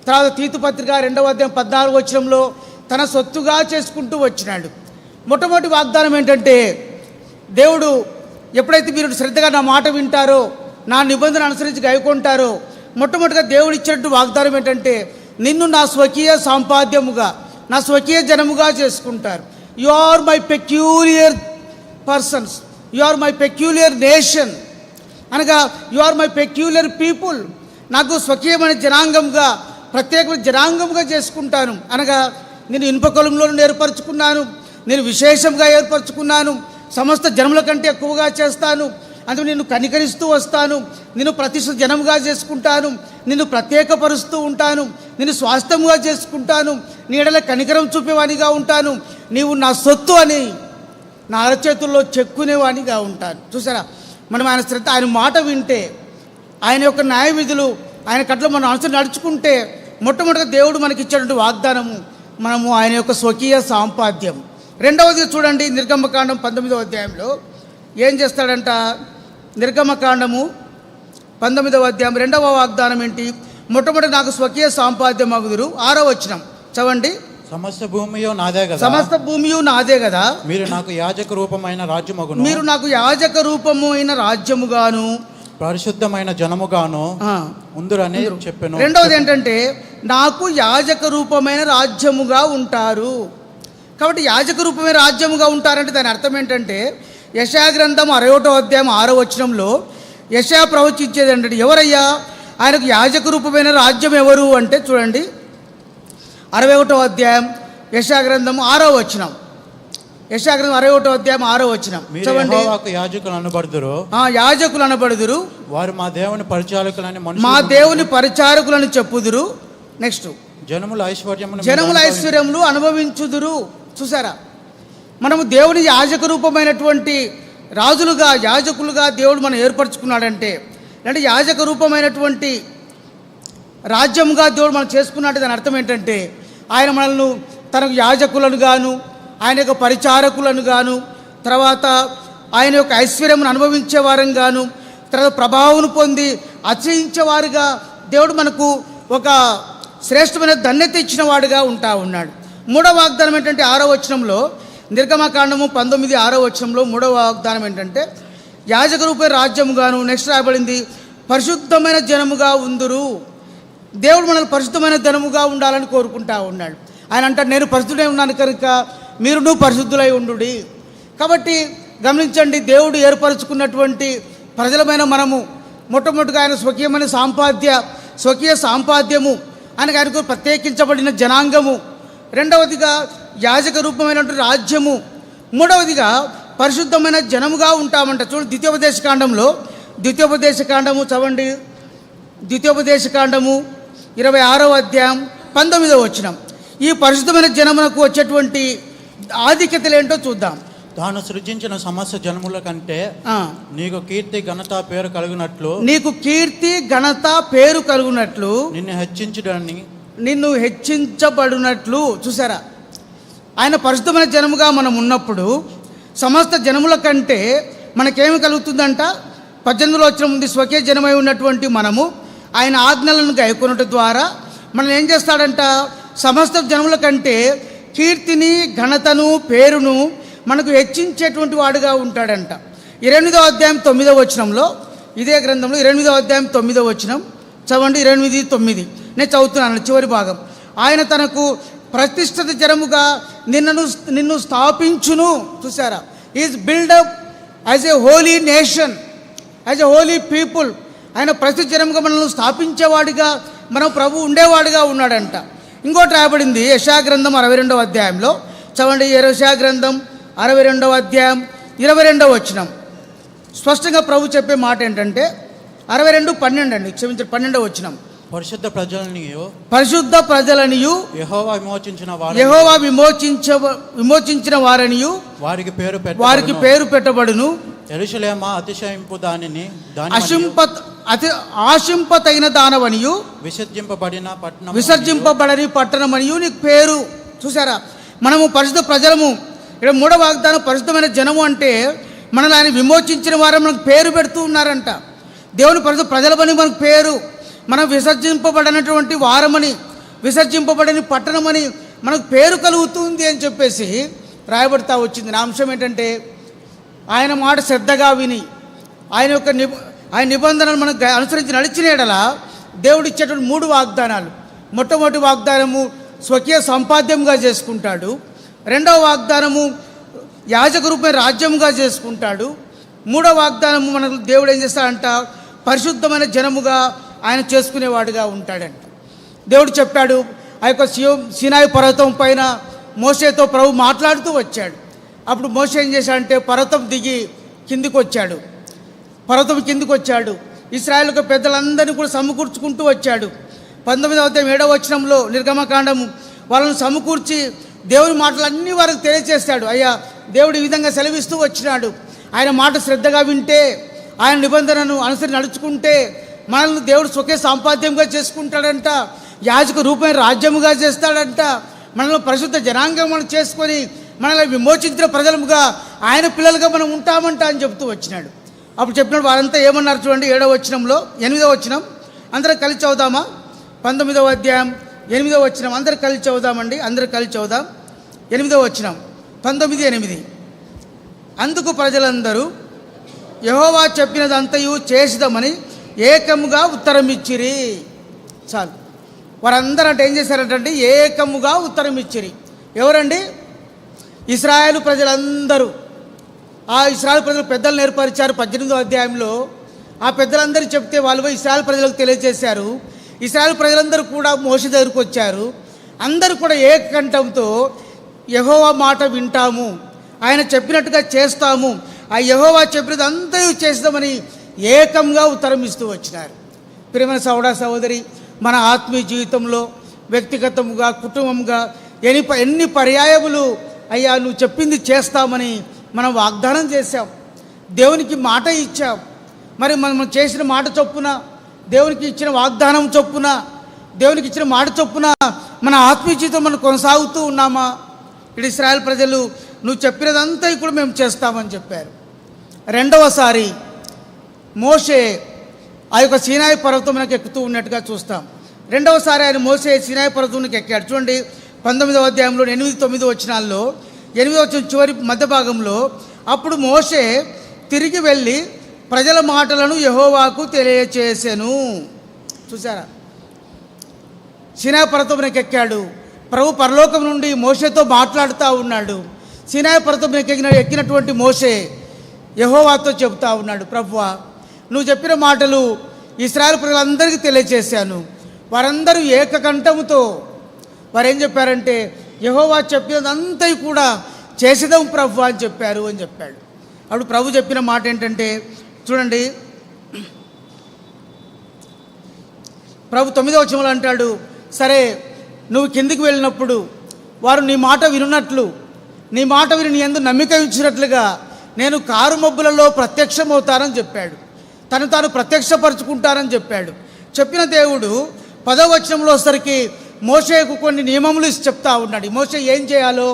తర్వాత తీతు పత్రిక 2వ అధ్యాయం 14వ వచనంలో తన సొత్తుగా చేసుకుంటూ వచ్చినాడు. మొట్టమొదటి వాగ్దానం ఏంటంటే, దేవుడు ఎప్పుడైతే మీరు శ్రద్ధగా నా మాట వింటారో, నా నిబంధన అనుసరించి గైకొంటారో, మొట్టమొదటిగా దేవుడు ఇచ్చినట్టు వాగ్దానం ఏంటంటే, నిన్ను నా స్వకీయ సంపాద్యముగా, నా స్వకీయ జనముగా చేసుకుంటారు. You are my peculiar persons, you are my peculiar nation. అనగా you are my peculiar people. నాకు స్వకీయమైన జనాంగంగా, ప్రత్యేకమైన జనాంగంగా చేసుకుంటాను. అనగా నేను ఇనుప కొలంలో నుండి ఏర్పరచుకున్నాను, నేను విశేషంగా ఏర్పరచుకున్నాను, సమస్త జనముల కంటే ఎక్కువగా చేస్తాను, అందుకు నిన్ను కనికరిస్తూ వస్తాను, నిన్ను ప్రతిష్ఠ జనముగా చేసుకుంటాను, నిన్ను ప్రత్యేకపరుస్తూ ఉంటాను, నిన్ను స్వాస్థ్యముగా చేసుకుంటాను, నీ ఎడల కనికరం చూపేవానిగా ఉంటాను, నీవు నా సొత్తు అని నా అరచేతుల్లో చెక్కునేవానిగా ఉంటాను. చూసారా, మనం ఆయన శ్రద్ధ, ఆయన మాట వింటే, ఆయన యొక్క న్యాయ విధులు, ఆయన కట్ల మనం అనుసరించి నడుచుకుంటే, మొట్టమొదటిగా దేవుడు మనకి ఇచ్చినటువంటి వాగ్దానము మనము ఆయన యొక్క స్వకీయ సాంపాద్యం. రెండవది చూడండి, నిర్గమకాండం 19వ అధ్యాయంలో ఏం చేస్తాడంట. నిర్గమకాండము 19వ అధ్యాయం 2వ వాగ్దానం ఏంటి? మొట్టమొదటి నాకు స్వకీయ సాంపాద్యం అగుదురు. 6వ వచనం చదవండి. సమస్త భూమియు నాదే కదా, సమస్త భూమియు నాదే కదా, మీరు నాకు యాజక రూపమైన రాజ్యమగును, మీరు నాకు యాజక రూపమైన రాజ్యముగాను పరిశుద్ధమైన జనముగాను ఉందురని చెప్పాను. రెండవది ఏంటంటే, నాకు యాజక రూపమైన రాజ్యముగా ఉంటారు. కాబట్టి యాజక రూపమైన రాజ్యముగా ఉంటారంటే దాని అర్థం ఏంటంటే, యెషయా గ్రంథం 61వ అధ్యాయం 6వ వచనంలో యెషయా ప్రవచించేది ఏంటంటే, ఎవరయ్యా ఆయనకు యాజక రూపమైన రాజ్యం ఎవరు అంటే, చూడండి 61వ అధ్యాయం యెషయా గ్రంథం 6వ వచనం. యెషయా గ్రంథం 61వ అధ్యాయం 6వ వచనం చదవండి. యాజకులు అనబడుదురు, యాజకులు అనబడుదురు, వారు మా దేవుని పరిచారకులని, మా దేవుని పరిచారకులని చెప్పుదురు. నెక్స్ట్, జనముల ఐశ్వర్యములు అనుభవించుదురు. చూసారా, మనము దేవుని యాజక రూపమైనటువంటి రాజులుగా, యాజకులుగా దేవుడు మనం ఏర్పరచుకున్నాడంటే, అంటే యాజక రూపమైనటువంటి రాజ్యముగా దేవుడు మనం చేసుకున్నాడు. దాని అర్థం ఏంటంటే, ఆయన మనల్ని తనకు యాజకులను గాను, ఆయన యొక్క పరిచారకులను గాను, తర్వాత ఆయన యొక్క ఐశ్వర్యమును అనుభవించే వారం గాను, తర్వాత ప్రభావం పొంది అతిశయించేవారుగా దేవుడు మనకు ఒక శ్రేష్టమైన ధన్యత ఇచ్చిన వాడుగా ఉన్నాడు. మూడవ వాగ్దానం ఏంటంటే 6వ వచనంలో, నిర్గమకాండము 19:6వ వచనంలో మూడవ వాగ్దానం ఏంటంటే, యాజక రూపే రాజ్యముగాను. నెక్స్ట్ రాయబడింది, పరిశుద్ధమైన జనముగా ఉందురు. దేవుడు మనల్ని పరిశుద్ధమైన జనముగా ఉండాలని కోరుకుంటా ఉన్నాడు. ఆయన అంటాడు, నేను పరిశుద్ధుడై ఉన్నాను కనుక మీరును పరిశుద్ధులై ఉండుడి. కాబట్టి గమనించండి, దేవుడు ఏర్పరచుకున్నటువంటి ప్రజలమైన మనము మొట్టమొదటిగా ఆయన స్వకీయ సాంపాద్యము ఆయనకు ప్రత్యేకించబడిన జనాంగము. రెండవదిగా యాజక రూపమైనటువంటి రాజ్యము. మూడవదిగా పరిశుద్ధమైన జనముగా ఉంటామంట. చూడండి, ద్వితీయోపదేశకాండంలో ద్వితీయోపదేశకాండము చదవండి. ద్వితీయోపదేశకాండము 26వ అధ్యాయం 19వ వచనం. ఈ పరిశుద్ధమైన జనమునకు వచ్చేటువంటి ఆధిక్యతలు ఏంటో చూద్దాం. తాను సృజించిన సమస్త జనముల కంటే నీకు కీర్తి ఘనత పేరు కలుగునట్లు, నీకు కీర్తి ఘనత పేరు కలుగునట్లు, నిన్ను హెచ్చించబడినట్లు. చూసారా, ఆయన పరిశుద్ధమైన జనముగా మనం ఉన్నప్పుడు సమస్త జనముల కంటే మనకేమి కలుగుతుందంట? 18వ వచనం ఉంది, స్వకీయ జనమై ఉన్నటువంటి మనము ఆయన ఆజ్ఞలను గైకొనుట ద్వారా మనం ఏం చేస్తాడంట? సమస్త జనముల కంటే కీర్తిని ఘనతను పేరును మనకు హెచ్చించేటువంటి వాడుగా ఉంటాడంట. 28వ అధ్యాయం 9వ వచనంలో, ఇదే గ్రంథంలో 28వ అధ్యాయం 9వ వచనం చదవండి. 28:9 నేను చదువుతున్నాను చివరి భాగం. ఆయన తనకు ప్రతిష్ఠిత జనముగా నిన్ను స్థాపించును. చూసారా, is build up as a holy nation, as a holy people. ఆయన ప్రతిష్ఠిత జనముగా మనల్ని స్థాపించేవాడిగా మనం ప్రభు ఉండేవాడిగా ఉన్నాడంట. ఇంకోటి రాయబడింది యెషయా గ్రంథం 62వ అధ్యాయంలో చదవండి. యెషయా గ్రంథం 62వ అధ్యాయం 22వ వచనం. స్పష్టంగా ప్రభు చెప్పే మాట ఏంటంటే 62:12 అండి, క్షమించండి, 12వ వచనం. పరిశుద్ధ ప్రజలనియు యెహోవా విమోచించిన వారనియు వారికి పేరు పెట్టబడును. యెరూషలేమా అతిశయింపు దానిని ఆశింపతగిన దానవనియు విసర్జింపబడని పట్టణమనియు నీకు పేరు. చూసారా, మనము పరిశుద్ధ ప్రజలము. ఇక్కడ 3వ వాగ్దానం పరిశుద్ధమైన జనము అంటే మనల్ని ఆయన విమోచించిన వారు మనకు పేరు పెడుతూ ఉన్నారంట. దేవుని పరిశుద్ధ ప్రజలమని మనకు పేరు. మనం విసర్జింపబడినటువంటి వారమని, విసర్జింపబడని పట్టణమని మనకు పేరు కలుగుతుంది అని చెప్పేసి రాయబడతా వచ్చింది. నా అంశం ఏంటంటే ఆయన మాట శ్రద్ధగా విని ఆయన నిబంధనలు మనకు అనుసరించి నడిచిన యెడల దేవుడు ఇచ్చేటువంటి 3 వాగ్దానాలు. మొట్టమొదటి వాగ్దానము స్వకీయ సంపాద్యంగా చేసుకుంటాడు. 2వ వాగ్దానము యాజక రూపమైన రాజ్యముగా చేసుకుంటాడు. 3వ వాగ్దానము మనకు దేవుడు ఏం చేస్తాడంట? పరిశుద్ధమైన జనముగా ఆయన చేసుకునేవాడుగా ఉంటాడంట. దేవుడు చెప్పాడు, ఆ యొక్క సీనాయి పర్వతం పైన మోషేతో ప్రభు మాట్లాడుతూ వచ్చాడు. అప్పుడు మోషే ఏం చేశాడంటే పర్వతం దిగి కిందికి వచ్చాడు. ఇశ్రాయేలు పెద్దలందరినీ కూడా సమకూర్చుకుంటూ వచ్చాడు. 19వ అధ్యాయం 7వ వచనంలో నిర్గమకాండము వాళ్ళని సమకూర్చి దేవుని మాటలన్నీ వారికి తెలియజేస్తాడు. అయ్యా, దేవుడు ఈ విధంగా సెలవిస్తూ వచ్చినాడు. ఆయన మాట శ్రద్ధగా వింటే, ఆయన నిబంధనను అనుసరించి నడుచుకుంటే మనల్ని దేవుడు స్వకీయ సంపాద్యంగా చేసుకుంటాడంట. యాజక రూపమైన రాజ్యముగా చేస్తాడంట. మనల్ని పరిశుద్ధ జనాంగం మనం చేసుకొని మనల్ని విమోచించిన ప్రజలుగా ఆయన పిల్లలుగా మనం ఉంటామంట అని చెప్తూ వచ్చినాడు. అప్పుడు చెప్పినప్పుడు వారంతా ఏమన్నారు చూడండి. 7వ వచనంలో 8వ వచనం అందరూ కలిసి చదువుదామా? 19వ అధ్యాయం 8వ వచనం అందరూ కలిసి చదువుదామండి. అందరూ కలిసి చదువుదాం. 8వ వచనం 19:8. అందుకు ప్రజలందరూ యెహోవా చెప్పినదంతయు చేసిదమని ఏకముగా ఉత్తరం ఇచ్చిరి. చాలు, వారందరూ అంటే ఏం చేశారంటే ఏకముగా ఉత్తరం ఇచ్చిరి. ఎవరండి? ఇశ్రాయేలు ప్రజలందరూ. ఆ ఇశ్రాయేలు ప్రజలు పెద్దలను ఏర్పరిచారు. 18వ అధ్యాయంలో ఆ పెద్దలందరూ చెప్తే వాళ్ళు ఇశ్రాయేలు ప్రజలకు తెలియజేశారు. ఇశ్రాయేలు ప్రజలందరూ కూడా మోషే దగ్గరకు వచ్చారు. అందరూ కూడా ఏకకంఠంతో యెహోవా మాట వింటాము, ఆయన చెప్పినట్టుగా చేస్తాము, ఆ యెహోవా చెప్పినది అంతా చేస్తామని ఏకంగా ఉత్తరం ఇస్తూ వచ్చినారు. ప్రియమైన సహోదరి, మన ఆత్మీయ జీవితంలో వ్యక్తిగతంగా కుటుంబంగా ఎన్ని పర్యాయములు అయ్యా నువ్వు చెప్పింది చేస్తామని మనం వాగ్దానం చేశాం, దేవునికి మాట ఇచ్చాం. మరి మనం చేసిన మాట చొప్పున, దేవునికి ఇచ్చిన వాగ్దానం చొప్పున, దేవునికి ఇచ్చిన మాట చొప్పున మన ఆత్మీయ జీవితం మనం కొనసాగుతూ ఉన్నామా? ఇటు ఇశ్రాయేలు ప్రజలు నువ్వు చెప్పినదంతా కూడా మేము చేస్తామని చెప్పారు. రెండవసారి మోషే ఆ యొక్క సీనాయి పర్వతమునకు ఎక్కుతూ ఉన్నట్టుగా చూస్తాం. రెండవసారి ఆయన మోషే సీనాయి పర్వతమునకు ఎక్కాడు. చూడండి 19వ అధ్యాయంలో 8-9 వచనాల్లో 8వ వచనం చివరి మధ్య భాగంలో, అప్పుడు మోషే తిరిగి వెళ్ళి ప్రజల మాటలను యెహోవాకు తెలియచేసెను. చూసారా, సీనాయి పర్వతమునకు ఎక్కాడు. ప్రభు పరలోకం నుండి మోషేతో మాట్లాడుతూ ఉన్నాడు. సీనాయి పర్వతమునకు ఎక్కినటువంటి మోషే యెహోవాతో చెబుతూ ఉన్నాడు, ప్రభువా నువ్వు చెప్పిన మాటలు ఇశ్రాయేలు ప్రజలందరికీ తెలియచేశాను. వారందరూ ఏకకంఠముతో వారు ఏం చెప్పారంటే యెహోవా చెప్పినదంతా కూడా చేసేదాం ప్రభు అని చెప్పారు అని చెప్పాడు. అప్పుడు ప్రభు చెప్పిన మాట ఏంటంటే చూడండి ప్రభు 9వ వచనంలో అంటాడు, సరే నువ్వు కిందికి వెళ్ళినప్పుడు వారు నీ మాట వినున్నట్లు, నీ మాట విని నీ యందు నమ్మిక ఉంచినట్లుగా నేను కారు మబ్బులలో ప్రత్యక్షమవుతానని చెప్పాడు. తను తాను ప్రత్యక్షపరుచుకుంటానని చెప్పాడు. చెప్పిన దేవుడు 10వ వచనంలో సరికి మోషేకు కొన్ని నియమములు ఇచ్చి చెప్తా ఉన్నాడు. మోషే ఏం చేయాలో,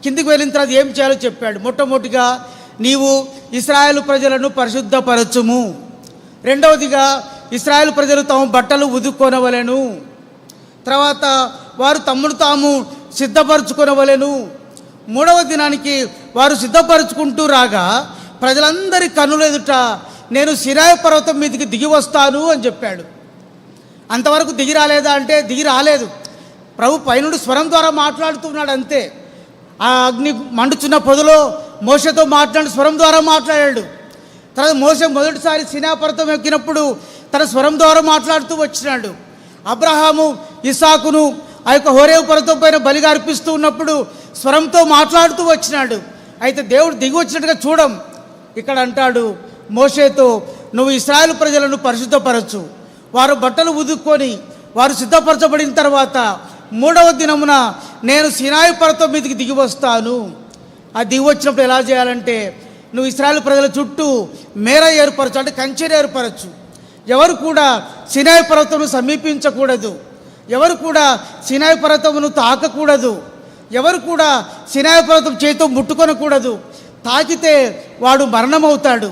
కిందికి వెళ్ళిన తర్వాత ఏం చేయాలో చెప్పాడు. మొట్టమొదటిగా నీవు ఇశ్రాయేలు ప్రజలను పరిశుద్ధపరచుము. రెండవదిగా ఇశ్రాయేలు ప్రజలు తమ బట్టలు ఉదుక్కొనవలెను. తర్వాత వారు తమ్మును తాము సిద్ధపరచుకొనవలెను. మూడవ దినానికి వారు సిద్ధపరచుకుంటూ రాగా ప్రజలందరి కన్నుల ఎదుట నేను సినాయి పర్వతం మీదకి దిగి వస్తాను అని చెప్పాడు. అంతవరకు దిగి రాలేదా అంటే దిగి రాలేదు. ప్రభు పైనుండి స్వరం ద్వారా మాట్లాడుతున్నాడు అంతే. ఆ అగ్ని మండుచున్న పొదలో మోషేతో మాట్లాడి స్వరం ద్వారా మాట్లాడాడు. తర్వాత మోషే మొదటిసారి సినాయి పర్వతం ఎక్కినప్పుడు తన స్వరం ద్వారా మాట్లాడుతూ వచ్చినాడు. అబ్రహాము ఇస్సాకును ఆ యొక్క హోరేవు పర్వతం పైన బలిగా అర్పిస్తూ ఉన్నప్పుడు స్వరంతో మాట్లాడుతూ వచ్చినాడు. అయితే దేవుడు దిగి వచ్చినట్టుగా చూడం. ఇక్కడ అంటాడు మోషేతో, నువ్వు ఇశ్రాయేలు ప్రజలను పరిశుద్ధపరచు, వారు బట్టలు ఉదుక్కొని వారు సిద్ధపరచబడిన తర్వాత 3వ దినమున నేను సినాయి పర్వతం మీదకి దిగి వస్తాను. ఆ దిగి వచ్చినప్పుడు ఎలా చేయాలంటే, నువ్వు ఇశ్రాయేలు ప్రజల చుట్టూ మేర ఏర్పరచు, అంటే కంచెను ఏర్పరచు. ఎవరు కూడా సినాయి పర్వతమును సమీపించకూడదు, ఎవరు కూడా సినాయి పర్వతమును తాకకూడదు, ఎవరు కూడా సినాయి పర్వతం చేతితో ముట్టుకొనకూడదు. తాకితే వాడు మరణమవుతాడు,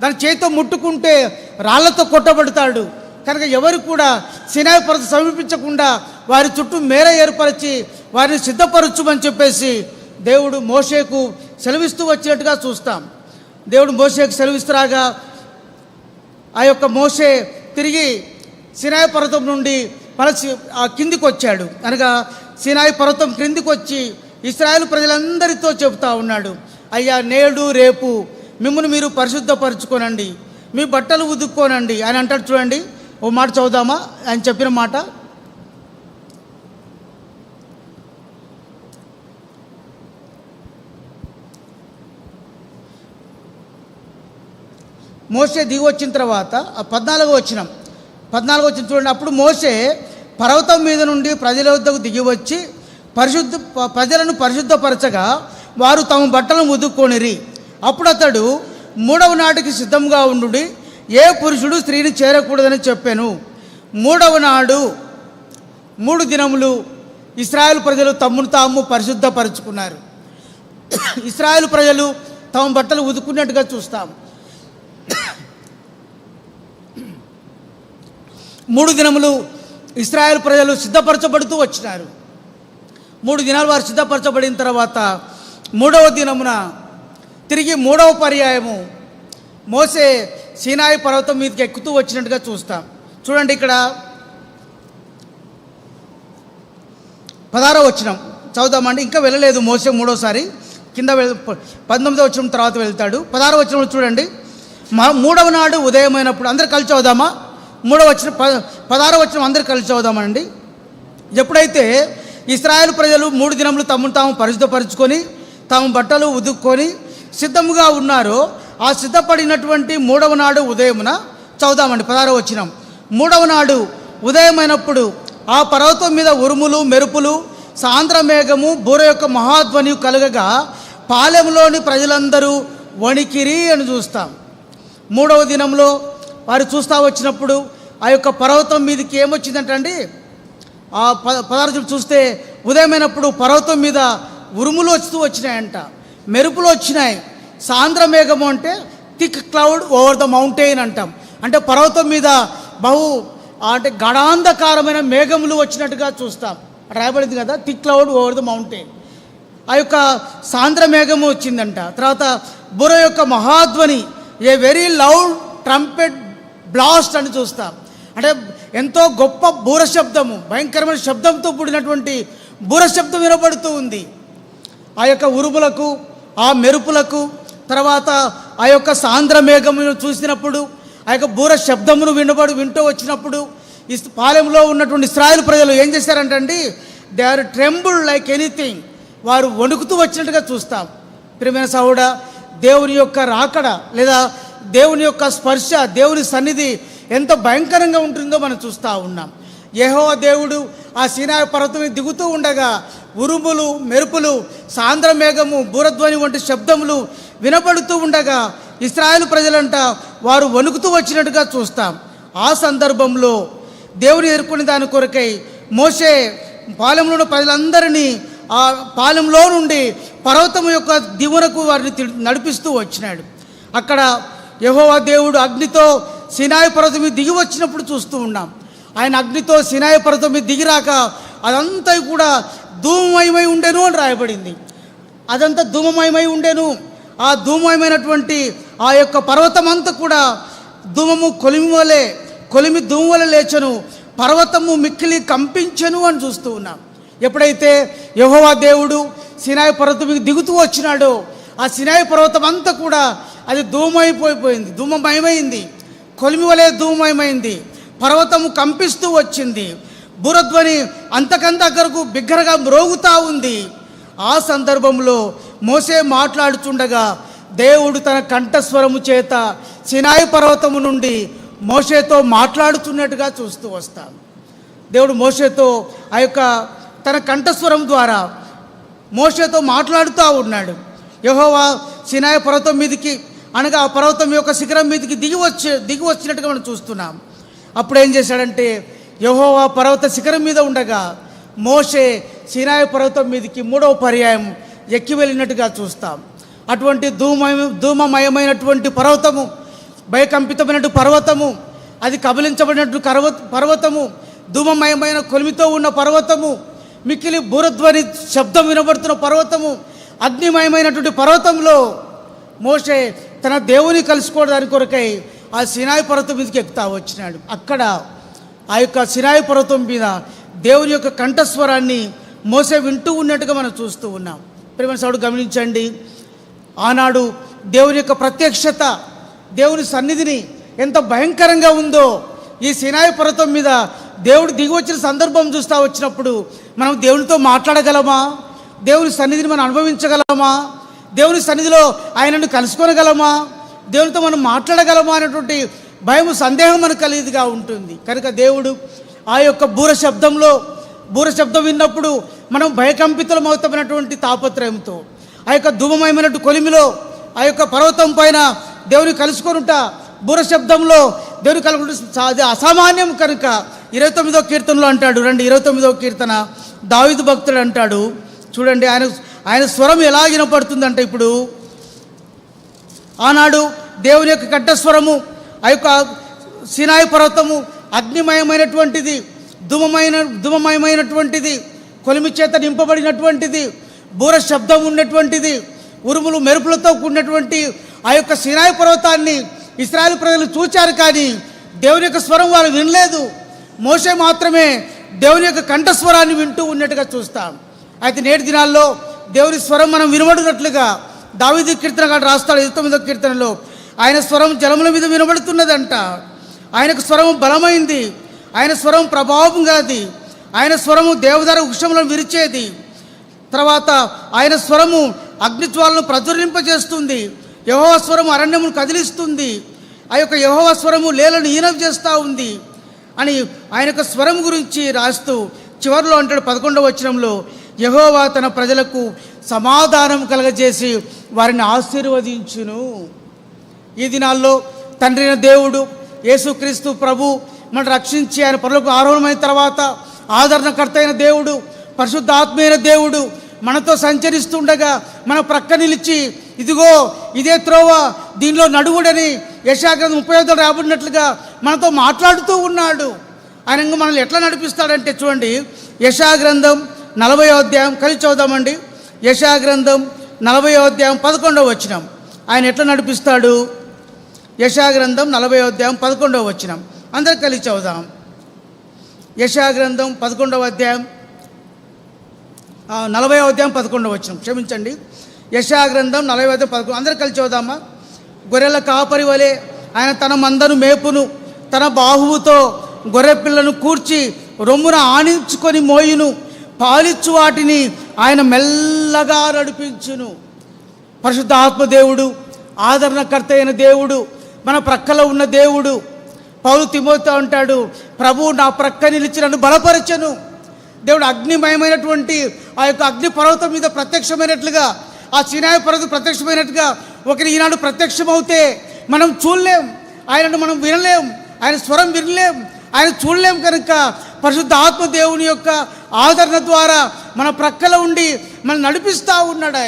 దాని చేతితో ముట్టుకుంటే రాళ్లతో కొట్టబడతాడు. కనుక ఎవరు కూడా సినాయి పర్వతం సమీపించకుండా వారి చుట్టూ మేర ఏర్పరిచి వారిని సిద్ధపరచుమని చెప్పేసి దేవుడు మోషేకు సెలవిస్తూ వచ్చినట్టుగా చూస్తాం. దేవుడు మోషేకు సెలవిస్తురాగా ఆ యొక్క మోషే తిరిగి సినాయి పర్వతం నుండి ఆ కిందికి వచ్చాడు. అనగా సినాయి పర్వతం క్రిందికి వచ్చి ఇశ్రాయేలు ప్రజలందరితో చెబుతా ఉన్నాడు, అయ్యా నేడు రేపు మిమ్మల్ని మీరు పరిశుద్ధపరచుకోనండి, మీ బట్టలు ఉదుక్కోనండి అని అంటాడు. చూడండి, ఓ మాట చదువుదామా ఆయన చెప్పిన మాట. మోషే దిగి వచ్చిన తర్వాత 14వ వచనం చూడండి. అప్పుడు మోషే పర్వతం మీద నుండి ప్రజల వద్దకు దిగి వచ్చి ప్రజలను పరిశుద్ధపరచగా వారు తమ బట్టలను ఉదుక్కొనిరి. అప్పుడు అతడు 3వ నాటికి సిద్ధంగా ఉండు, ఏ పురుషుడు స్త్రీని చేరకూడదని చెప్పాను. 3వ నాడు 3 దినములు ఇశ్రాయేలు ప్రజలు తమను తాము పరిశుద్ధపరచుకున్నారు. ఇశ్రాయేలు ప్రజలు తమ బట్టలు ఉదుకున్నట్టుగా చూస్తాం. 3 దినములు ఇశ్రాయేలు ప్రజలు సిద్ధపరచబడుతూ వచ్చినారు. 3 దినాలు వారు సిద్ధపరచబడిన తర్వాత 3వ దినమున తిరిగి 3వ పర్యాయము మోషే సీనాయి పర్వతం మీదకి ఎక్కుతూ వచ్చినట్టుగా చూస్తాం. చూడండి, ఇక్కడ 16వ వచనం చదువుదామండి. ఇంకా వెళ్ళలేదు మోషే మూడోసారి, కింద 19వ వచనం తర్వాత వెళ్తాడు. 16వ వచనంలో చూడండి, 3వ నాడు ఉదయమైనప్పుడు అందరు కలిసి చదువుదామా? 16వ వచనం అందరు కలిసి చదువుదామండి. ఎప్పుడైతే ఇశ్రాయేలు ప్రజలు 3 దినములు తమను తాము పరిశుద్ధపరచుకొని తమ బట్టలు ఉదుక్కొని సిద్ధముగా ఉన్నారో, ఆ సిద్ధపడినటువంటి 3వ నాడు ఉదయమున చదువుదామండి. 16వ వచనం, 3వ నాడు ఉదయమైనప్పుడు ఆ పర్వతం మీద ఉరుములు మెరుపులు సాంద్ర మేఘము బూర యొక్క మహాధ్వని కలగగా పాలెంలోని ప్రజలందరూ వణికిరి అని చూస్తాం. 3వ దినంలో వారు చూస్తూ వచ్చినప్పుడు ఆ యొక్క పర్వతం మీదకి ఏమొచ్చిందంటండి, ఆ 16 చూస్తే ఉదయమైనప్పుడు పర్వతం మీద ఉరుములు వచ్చినాయంట, మెరుపులు వచ్చినాయి. సాంద్ర మేఘము అంటే thick cloud over the mountain అంటాం. అంటే పర్వతం మీద అంటే గడాంధకారమైన మేఘములు వచ్చినట్టుగా చూస్తాం. రాయబడింది కదా, thick cloud over the mountain. ఆ యొక్క సాంద్ర మేఘము వచ్చిందంట. తర్వాత బుర యొక్క మహాధ్వని, a very loud trumpet blast అని చూస్తాం. అంటే ఎంతో గొప్ప బూర శబ్దము, భయంకరమైన శబ్దంతో కూడినటువంటి బూర శబ్దం వినబడుతూ ఉంది. ఆ యొక్క ఉరుములకు ఆ మెరుపులకు తర్వాత ఆ యొక్క సాంద్ర మేఘమును చూసినప్పుడు ఆ యొక్క బూర శబ్దమును వింటూ వచ్చినప్పుడు ఈ పాలెంలో ఉన్నటువంటి ఇశ్రాయేలు ప్రజలు ఏం చేశారంటండి, they are tremble like anything, వారు వణుకుతూ వచ్చినట్టుగా చూస్తాం. ప్రియమైన సహోదరా, దేవుని యొక్క రాకడ లేదా దేవుని యొక్క స్పర్శ, దేవుని సన్నిధి ఎంత భయంకరంగా ఉంటుందో మనం చూస్తూ ఉన్నాం. యెహోవా దేవుడు ఆ సీనాయి పర్వతం మీద దిగుతూ ఉండగా ఉరుములు, మెరుపులు, సాంద్ర మేఘము, బూరధ్వని వంటి శబ్దములు వినపడుతూ ఉండగా ఇశ్రాయేలు ప్రజలంట వారు వణుకుతూ వచ్చినట్టుగా చూస్తాం. ఆ సందర్భంలో దేవుని ఎదుర్కొని దాని కొరకై మోషే పాలెంలో ఉన్న ప్రజలందరినీ ఆ పాలెంలో నుండి పర్వతం యొక్క దిగువనకు వారిని నడిపిస్తూ వచ్చినాడు. అక్కడ యెహోవా దేవుడు అగ్నితో సీనాయి పర్వతం మీద దిగి వచ్చినప్పుడు చూస్తూ ఉన్నాం. ఆయన అగ్నితో సీనాయి పర్వతం మీద దిగిరాక అదంతా కూడా ధూమమయమై ఉండెను అని రాయబడింది. అదంతా ధూమమయమై ఉండెను. ఆ ధూమమయమైనటువంటి ఆ యొక్క పర్వతం అంతా కూడా ధూమము కొలిమి ధూము వలె లేచెను, పర్వతము మిక్కిలి కంపించెను అని చూస్తూ ఉన్నాం. ఎప్పుడైతే యెహోవా దేవుడు సీనాయి పర్వతం మీద దిగుతూ వచ్చినాడో ఆ సీనాయి పర్వతం అంతా కూడా అది ధూమమైపోయింది, ధూమమయమైంది, కొలిమి వలె ధూమమయమైంది, పర్వతము కంపిస్తూ వచ్చింది, బూరధ్వని అంతకంత దగ్గరకు బిగ్గరగా మ్రోగుతూ ఉంది. ఆ సందర్భంలో మోషే మాట్లాడుచుండగా దేవుడు తన కంఠస్వరము చేత సీనాయి పర్వతము నుండి మోషేతో మాట్లాడుతున్నట్టుగా చూస్తూ వస్తాం. దేవుడు మోషేతో ఆ యొక్క తన కంఠస్వరం ద్వారా మోషేతో మాట్లాడుతూ ఉన్నాడు. యెహోవా సీనాయి పర్వతం మీదకి అనగా ఆ పర్వతం యొక్క శిఖరం మీదకి దిగి వచ్చినట్టుగా మనం చూస్తున్నాం. అప్పుడు ఏం చేశాడంటే యెహోవా పర్వత శిఖరం మీద ఉండగా మోషే సీనాయి పర్వతం మీదకి 3వ పర్యాయం ఎక్కి వెళ్ళినట్టుగా చూస్తాం. అటువంటి ధూమమయమైనటువంటి పర్వతము, భయకంపితమైనటువంటి పర్వతము, అది కబలించబడినట్టు పర్వతము, ధూమమయమైన కొలిమితో ఉన్న పర్వతము, మిక్కిలి బూరధ్వని శబ్దం వినబడుతున్న పర్వతము, అగ్నిమయమైనటువంటి పర్వతంలో మోషే తన దేవుని కలుసుకోవడానికి కొరకై ఆ సీనాయి పర్వతం మీదకి ఎక్కుతా వచ్చినాడు. అక్కడ ఆ యొక్క సీనాయి పర్వతం మీద దేవుని యొక్క కంఠస్వరాన్ని మోసే వింటూ ఉన్నట్టుగా మనం చూస్తూ ఉన్నాం. ప్రియమైన సోదరుడు గమనించండి, ఆనాడు దేవుని యొక్క ప్రత్యక్షత, దేవుని సన్నిధిని ఎంత భయంకరంగా ఉందో ఈ సీనాయి పర్వతం మీద దేవుడు దిగి వచ్చిన సందర్భం చూస్తూ వచ్చినప్పుడు మనం దేవునితో మాట్లాడగలమా? దేవుని సన్నిధిని మనం అనుభవించగలమా? దేవుని సన్నిధిలో ఆయనను కలుసుకోగలమా? దేవునితో మనం మాట్లాడగలమా అనేటువంటి భయం, సందేహం మనకు కలిగిదిగా ఉంటుంది. కనుక దేవుడు ఆ యొక్క బూర శబ్దం విన్నప్పుడు మనం భయకంపితులం అవుతామైనటువంటి తాపత్రయంతో ఆ యొక్క ధూమమయమైనటువంటి కొలిమిలో ఆ యొక్క పర్వతం పైన దేవుని కలుసుకొనుట, బూర శబ్దంలో దేవుని కలుసుకుంటే అది అసామాన్యం. కనుక 29వ కీర్తనలో అంటాడు, 29వ కీర్తన దావీదు భక్తుడు అంటాడు, చూడండి ఆయన స్వరం ఎలా వినపడుతుందంటే, ఇప్పుడు ఆనాడు దేవుని యొక్క కంఠస్వరము ఆ యొక్క సీనాయి పర్వతము అగ్నిమయమైనటువంటిది, ధూమమయమైనటువంటిది, కొలిమి చేత నింపబడినటువంటిది, బూర శబ్దం ఉన్నటువంటిది, ఉరుములు మెరుపులతో కూడినటువంటి ఆ యొక్క సీనాయి పర్వతాన్ని ఇశ్రాయేలు ప్రజలు చూచారు, కానీ దేవుని యొక్క స్వరం వారు వినలేదు. మోషే మాత్రమే దేవుని యొక్క కంఠస్వరాన్ని వింటూ ఉన్నట్టుగా చూస్తాం. అయితే నేటి దినాల్లో దేవుని స్వరం మనం వినబడినట్లుగా దావీదు కీర్తనగాడు రాస్తాడు 29వ కీర్తనలో, ఆయన స్వరం జలముల మీద వినబడుతున్నదంట. ఆయనకు స్వరము బలమైంది, ఆయన స్వరం ప్రభావం గలది, ఆయన స్వరము దేవదారు వృక్షములను విరిచేది. తర్వాత ఆయన స్వరము అగ్నిజ్వాలను ప్రజ్వలింపజేస్తుంది, యెహోవా స్వరము అరణ్యమును కదిలిస్తుంది, ఆ యొక్క యెహోవా స్వరము లేలను ఈనం చేస్తూ ఉంది అని ఆయన యొక్క స్వరం గురించి రాస్తూ చివరిలో అంటాడు 11వ వచనంలో, యెహోవా తన ప్రజలకు సమాధానం కలగజేసి వారిని ఆశీర్వదించును. ఈ దినాల్లో తండ్రి అయిన దేవుడు యేసుక్రీస్తు ప్రభు మనం రక్షించి ఆయన పరలోకకు ఆరోహణమైన తర్వాత ఆదరణకర్త అయిన దేవుడు, పరిశుద్ధ ఆత్మీయ దేవుడు మనతో సంచరిస్తుండగా మన ప్రక్క నిలిచి ఇదిగో ఇదే త్రోవ, దీనిలో నడువుడని యెషయా గ్రంథం 35 రాబడినట్లుగా మనతో మాట్లాడుతూ ఉన్నాడు. ఆయన మనల్ని ఎట్లా నడిపిస్తాడంటే చూడండి, యెషయా గ్రంథం 40వ అధ్యాయం కలిసి చదువుదామండి. యెషయా గ్రంథం 40వ అధ్యాయం 11వ వచనం ఆయన ఎట్లా నడిపిస్తాడు? యెషయా గ్రంథం 40వ అధ్యాయం 11వ వచనం అందరం కలిసి చదువుదాం. యెషయా గ్రంథం 11వ అధ్యాయం 40వ అధ్యాయం 11వ వచనం, క్షమించండి, యెషయా గ్రంథం 40వ అధ్యాయం 11 అందరం కలిసి చదువుదామా? గొర్రెల కాపరి వలె ఆయన తన మందను మేపును, తన బాహువుతో గొర్రె పిల్లను కూర్చి రొమ్మున ఆనించుకొని మోయును, పాలిచ్చు వాటిని ఆయన మెల్లగా నడిపించును. పరిశుద్ధ ఆత్మదేవుడు, ఆదరణకర్త అయిన దేవుడు, మన ప్రక్కలో ఉన్న దేవుడు, పౌలు తిమోతితో అంటాడు, ప్రభువు నా ప్రక్క నిలిచి నన్ను బలపరచెను. దేవుడు అగ్నిమయమైనటువంటి ఆ యొక్క అగ్ని పర్వతం మీద ప్రత్యక్షమైనట్లుగా, ఆ సీనాయి పర్వతం ప్రత్యక్షమైనట్టుగా ఒకరి ఈనాడు ప్రత్యక్షమవుతే మనం చూడలేం, ఆయనను మనం వినలేం, ఆయన స్వరం వినలేం, ఆయన చూడలేం. కనుక పరిశుద్ధ ఆత్మ దేవుని యొక్క ఆదరణ ద్వారా మన ప్రక్కలో ఉండి మనం నడిపిస్తూ ఉన్నాడు.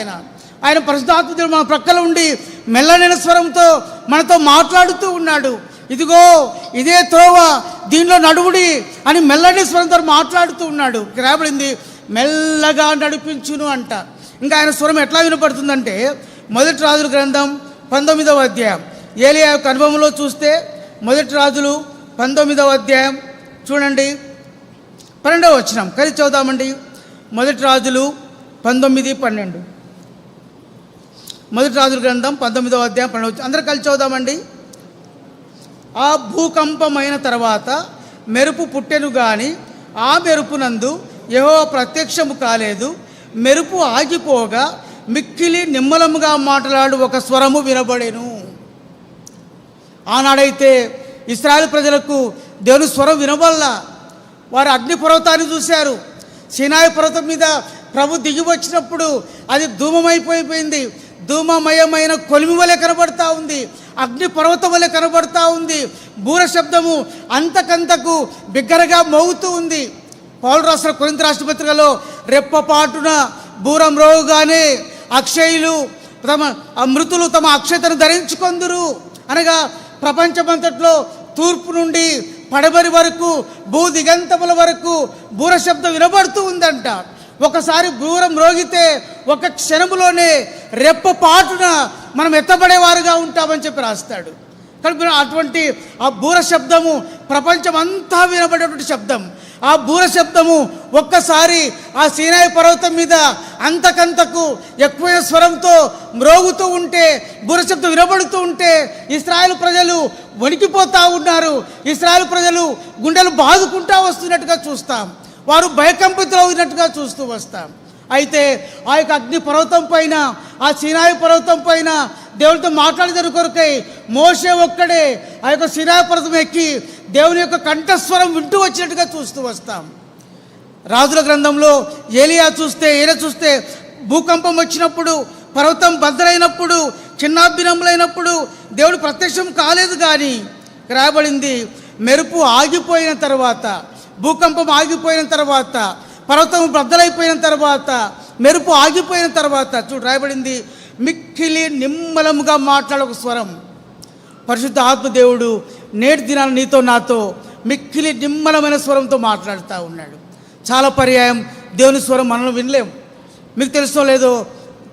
ఆయన పరిశుద్ధాత్మ దేవుడు మన ప్రక్కలో ఉండి మెల్లనైన స్వరంతో మనతో మాట్లాడుతూ ఉన్నాడు. ఇదిగో ఇదే త్రోవ, దీనిలో నడువుడి అని మెల్లని స్వరంతో మాట్లాడుతూ ఉన్నాడు. రాబడింది మెల్లగా నడిపించును అంట. ఇంకా ఆయన స్వరం ఎట్లా వినపడుతుందంటే, మొదటి రాజుల గ్రంథం 19వ అధ్యాయం ఏలియా యొక్క అనుభవంలో చూస్తే, మొదటి రాజులు 19వ అధ్యాయం చూడండి 12వ వచనం కలిసి చదువుదామండి. మొదటి రాజులు 19:12. మొదటి రాజుల గ్రంథం 19వ అధ్యాయం 12. అందరూ కలిసి చదువుదామండి. ఆ భూకంపమైన తర్వాత మెరుపు పుట్టెను గాని ఆ మెరుపునందు యెహోవా ప్రత్యక్షము కాలేదు. మెరుపు ఆగిపోగా మిక్కిలి నిమ్మలముగా మాట్లాడు ఒక స్వరము వినబడెను. ఆనాడైతే ఇశ్రాయేలు ప్రజలకు దేవుని స్వరం వినబల్ల. వారు అగ్ని పర్వతాన్ని చూశారు. సీనాయి పర్వతం మీద ప్రభు దిగి వచ్చినప్పుడు అది ధూమమైపోయిపోయింది. ధూమమయమైన కొలిమి వలె కనబడతా ఉంది, అగ్ని పర్వతం వలె కనబడతా ఉంది. బూర శబ్దము అంతకంతకు బిగ్గరగా మోగుతూ ఉంది. పౌలు రాసిన కొరింథీ రాష్ట్ర పత్రికలో రెప్పపాటున బూరం రోగానే అక్షయులు తమ మృతులు తమ అక్షతను ధరించుకొందురు అనగా, ప్రపంచమంతట్లో తూర్పు నుండి పడమరి వరకు భూ దిగంతముల వరకు బూర శబ్దం వినబడుతూ ఉందంట. ఒకసారి బూరం రోగితే ఒక క్షణములోనే రెప్పపాటున మనం ఎత్తబడేవారుగా ఉంటామని చెప్పి రాస్తాడు. కనుక అటువంటి ఆ బూర శబ్దము ప్రపంచం అంతా వినబడేటువంటి శబ్దం. ఆ బూర శబ్దము ఒక్కసారి ఆ సీనాయి పర్వతం మీద అంతకంతకు ఎక్కువైన స్వరంతో మ్రోగుతూ ఉంటే, బూర శబ్దం వినబడుతూ ఉంటే ఇశ్రాయేలు ప్రజలు వణికిపోతూ ఉన్నారు. ఇశ్రాయేలు ప్రజలు గుండెలు బాదుకుంటూ వస్తున్నట్టుగా చూస్తాం. వారు భయకంపితులవుతున్నట్టుగా చూస్తూ వస్తాం. అయితే ఆ యొక్క అగ్ని పర్వతం పైన, ఆ సీనాయి పర్వతం పైన దేవునితో మాట్లాడేదాని కొరకై మోషే ఒక్కడే ఆ యొక్క సీనాయి పర్వతం ఎక్కి దేవుని యొక్క కంఠస్వరం వింటూ వచ్చినట్టుగా చూస్తూ వస్తాం. రాజుల గ్రంథంలో ఏలియా చూస్తే భూకంపం వచ్చినప్పుడు, పర్వతం బద్దలైనప్పుడు, చిన్నాభిన్నములైనప్పుడు దేవుడు ప్రత్యక్షం కాలేదు. కానీ రాయబడింది మెరుపు ఆగిపోయిన తర్వాత, భూకంపం ఆగిపోయిన తర్వాత, పర్వతం బద్దలైపోయిన తర్వాత, మెరుపు ఆగిపోయిన తర్వాత చూడు రాయబడింది మిక్కిలి నిమ్మలముగా మాట్లాడే ఒక స్వరం. పరిశుద్ధ ఆత్మదేవుడు నేటి దినాన నీతో నాతో మిక్కిలి నిమ్మలమైన స్వరంతో మాట్లాడుతూ ఉన్నాడు. చాలా పర్యాయం దేవుని స్వరం మనం వినలేం. మీకు తెలుసో లేదో,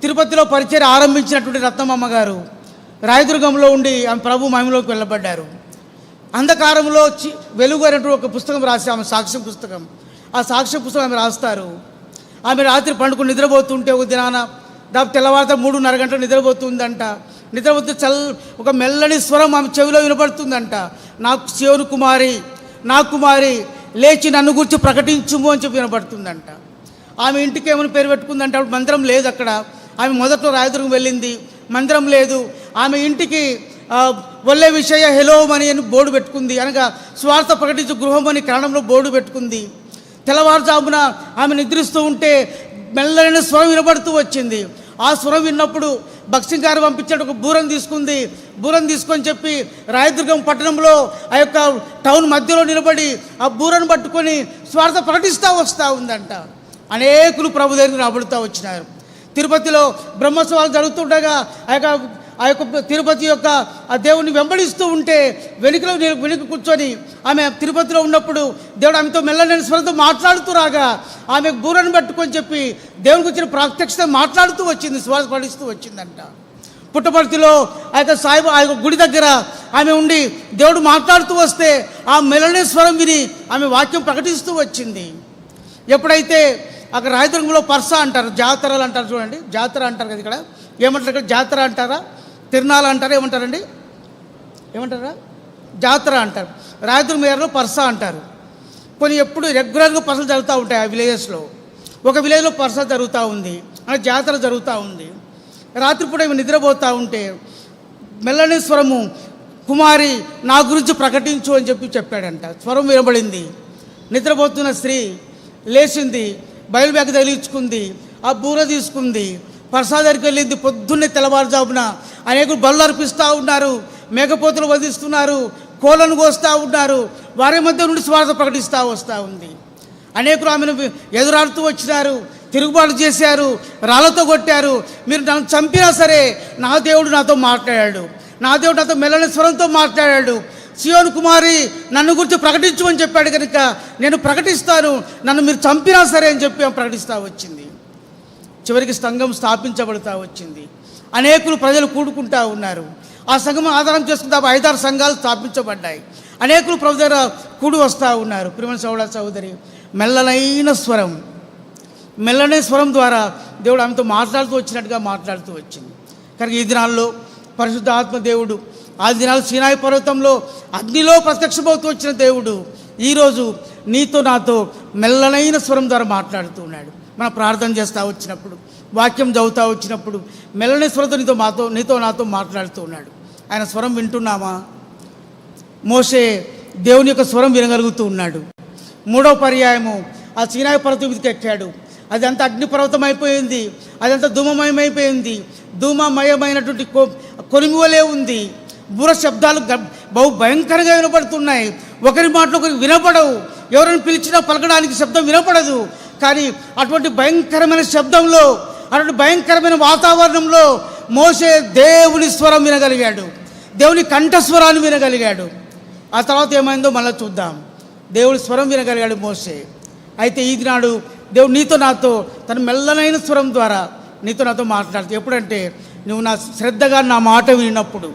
తిరుపతిలో పరిచయం ఆరంభించినటువంటి రత్నమ్మ గారు రాయదుర్గంలో ఉండి ఆమె ప్రభు మహిమలోకి వెళ్ళబడ్డారు. అంధకారంలో వెలుగు అనేటువంటి ఒక పుస్తకం రాసి, ఆమె సాక్ష్యం పుస్తకం. ఆ సాక్ష్య పుస్తకం ఆమె రాస్తారు. ఆమె రాత్రి పండుకుని నిద్రపోతుంటే ఒక దినాన దాదాపు తెల్లవారిత 3:30 గంటలు నిద్రపోతుందంట. నిద్రపోతే ఒక మెల్లని స్వరం ఆమె చెవిలో వినపడుతుందంట. నాకు శివుని కుమారి, నా కుమారి లేచి నన్ను గురించి ప్రకటించుము అని చెప్పి వినపడుతుందంట. ఆమె ఇంటికి ఏమైనా పేరు పెట్టుకుందంటే అప్పుడు మందిరం లేదు అక్కడ. ఆమె మొదట్లో రాయదుర్గం వెళ్ళింది, మందిరం లేదు. ఆమె ఇంటికి వల్లే విషయ హెలోమని అని బోర్డు పెట్టుకుంది, అనగా స్వార్థ ప్రకటించు గృహం అని కన్నడంలో బోర్డు పెట్టుకుంది. తెల్లవారుజామున ఆమె నిద్రిస్తూ ఉంటే మెల్లైన స్వరం వినబడుతూ వచ్చింది. ఆ స్వరం విన్నప్పుడు భక్సింగ్ గారు పంపించాడు, ఒక బూరం తీసుకుంది. బూరం తీసుకొని చెప్పి రాయదుర్గం పట్టణంలో ఆ యొక్క టౌన్ మధ్యలో నిలబడి ఆ బూరను పట్టుకొని స్వార్థ ప్రకటిస్తూ వస్తూ ఉందంట. అనేకులు ప్రభు దగ్గరికి రాబడుతూ వచ్చినారు. తిరుపతిలో బ్రహ్మోత్సవాలు జరుగుతుండగా ఆ యొక్క తిరుపతి యొక్క ఆ దేవుని వెంబడిస్తూ ఉంటే వెనుక కూర్చొని ఆమె తిరుపతిలో ఉన్నప్పుడు దేవుడు ఆమెతో మెల్లనైన స్వరంతో మాట్లాడుతూ రాగా ఆమె బూరను పట్టుకొని చెప్పి దేవునికి వచ్చిన ప్రత్యక్షత మాట్లాడుతూ వచ్చింది, శ్వాస పడిస్తూ వచ్చిందంట. పుట్టపర్తిలో ఆ యొక్క గుడి దగ్గర ఆమె ఉండి దేవుడు మాట్లాడుతూ వస్తే ఆ మెల్లనైన స్వరం విని ఆమె వాక్యం ప్రకటిస్తూ వచ్చింది. ఎప్పుడైతే అక్కడ రాయదుర్గంలో పర్సా అంటారు, జాతరలు అంటారు చూడండి, జాతర అంటారు కదా, ఇక్కడ ఏమంటారు, ఇక్కడ జాతర అంటారా, తిరునాళ్ళ అంటారా, ఏమంటారండి, ఏమంటారా, జాతర అంటారు. రాయదుర్గం ఏరియాలో పర్సా అంటారు. కొన్ని ఎప్పుడు రెగ్యులర్గా పర్సలు జరుగుతూ ఉంటాయి ఆ విలేజెస్లో. ఒక విలేజ్లో పర్సా జరుగుతూ ఉంది, అక్కడ జాతర జరుగుతూ ఉంది. రాత్రిపూట ఏమి నిద్రపోతూ ఉంటే మెల్లని స్వరము కుమారి నా గురించి ప్రకటించు అని చెప్పాడంట. స్వరం వినబడింది. నిద్రపోతున్న స్త్రీ లేచింది, బయలు బ్యాగ్ తగిలించుకుంది, ఆ బూర తీసుకుంది, ప్రసాదానికి వెళ్ళింది. పొద్దున్నే తెల్లవారుజామున అనేకులు బళ్ళు అర్పిస్తూ ఉన్నారు, మేకపోతులు వధిస్తున్నారు, కోళ్ళను కోస్తూ ఉన్నారు. వారి మధ్య నుండి స్వార్థ ప్రకటిస్తూ వస్తూ ఉంది. అనేకులు ఆమెను ఎదురాడుతూ వచ్చినారు, తిరుగుబాటు చేశారు, రాళ్లతో కొట్టారు. మీరు నన్ను చంపినా సరే నా దేవుడు నాతో మాట్లాడాడు, నా దేవుడు నాతో మెల్లని స్వరంతో మాట్లాడాడు. సియోను కుమారి నన్ను గురించి ప్రకటించమని చెప్పాడు కనుక నేను ప్రకటిస్తాను, నన్ను మీరు చంపినా సరే అని చెప్పి ఆమె ప్రకటిస్తూ వచ్చింది. చివరికి సంఘం స్థాపించబడుతూ వచ్చింది. అనేకులు ప్రజలు కూడుకుంటూ ఉన్నారు. ఆ సంఘం ఆధారం చేసుకుంటా 5-6 సంఘాలు స్థాపించబడ్డాయి. అనేకులు ప్రభు దగ్గర కూడి వస్తూ ఉన్నారు. ప్రియమైన సోదర సహోదరి, మెల్లనైన స్వరం ద్వారా దేవుడు ఆమెతో మాట్లాడుతూ వచ్చినట్టుగా మాట్లాడుతూ వచ్చింది. కనుక ఈ దినాల్లో పరిశుద్ధ ఆత్మ దేవుడు, ఆ దినాలు సీనాయి పర్వతంలో అగ్నిలో ప్రత్యక్షమవుతూ వచ్చిన దేవుడు ఈరోజు నీతో నాతో మెల్లనైన స్వరం ద్వారా మాట్లాడుతూ ఉన్నాడు. మనం ప్రార్థన చేస్తూ వచ్చినప్పుడు, వాక్యం చదువుతూ వచ్చినప్పుడు మెల్లనైన స్వరంతో నీతో నాతో మాట్లాడుతూ ఉన్నాడు. ఆయన స్వరం వింటున్నామా? మోషే దేవుని యొక్క స్వరం వినగలుగుతూ ఉన్నాడు. 3వ పర్యాయము ఆ సీనాయి పర్వతం మీదకి ఎక్కాడు. అదంతా అగ్నిపర్వతం అయిపోయింది, అదంతా ధూమమయమైపోయింది. ధూమమయమైనటువంటి కొలిమివలే ఉంది. బూర శబ్దాలు బహు భయంకరంగా వినపడుతున్నాయి. ఒకరి మాటలు ఒకరికి వినపడవు. ఎవరైనా పిలిచినా పలకడానికి శబ్దం వినపడదు. కానీ అటువంటి భయంకరమైన శబ్దంలో, అటువంటి భయంకరమైన వాతావరణంలో మోషే దేవుని స్వరం వినగలిగాడు, దేవుని కంఠస్వరాన్ని వినగలిగాడు. ఆ తర్వాత ఏమైందో మళ్ళీ చూద్దాం. దేవుడి స్వరం వినగలిగాడు మోషే. అయితే ఈనాడు దేవుడు నీతో నాతో తన మెల్లనైన స్వరం ద్వారా నీతో నాతో మాట్లాడుతూ, ఎప్పుడంటే నువ్వు నా శ్రద్ధగా నా మాట విన్నప్పుడు,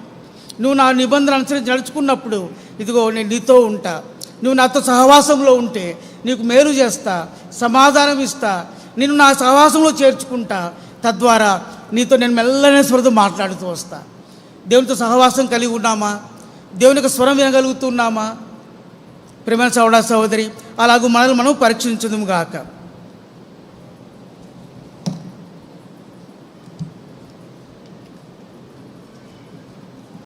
నువ్వు నా నిబంధన అనుసరించి నడుచుకున్నప్పుడు, ఇదిగో నేను నీతో ఉంటా. నువ్వు నాతో సహవాసంలో ఉంటే నీకు మేలు చేస్తా, సమాధానం ఇస్తా, నిన్ను నా సహవాసంలో చేర్చుకుంటా. తద్వారా నీతో నేను మెల్లనే స్వరంతో మాట్లాడుతూ వస్తా. దేవునితో సహవాసం కలిగి ఉన్నామా? దేవుని యొక్క స్వరం వినగలుగుతున్నామా? ప్రియమైన సోదర సహోదరి, అలాగూ మనల్ని మనం పరీక్షించుదుము గాక.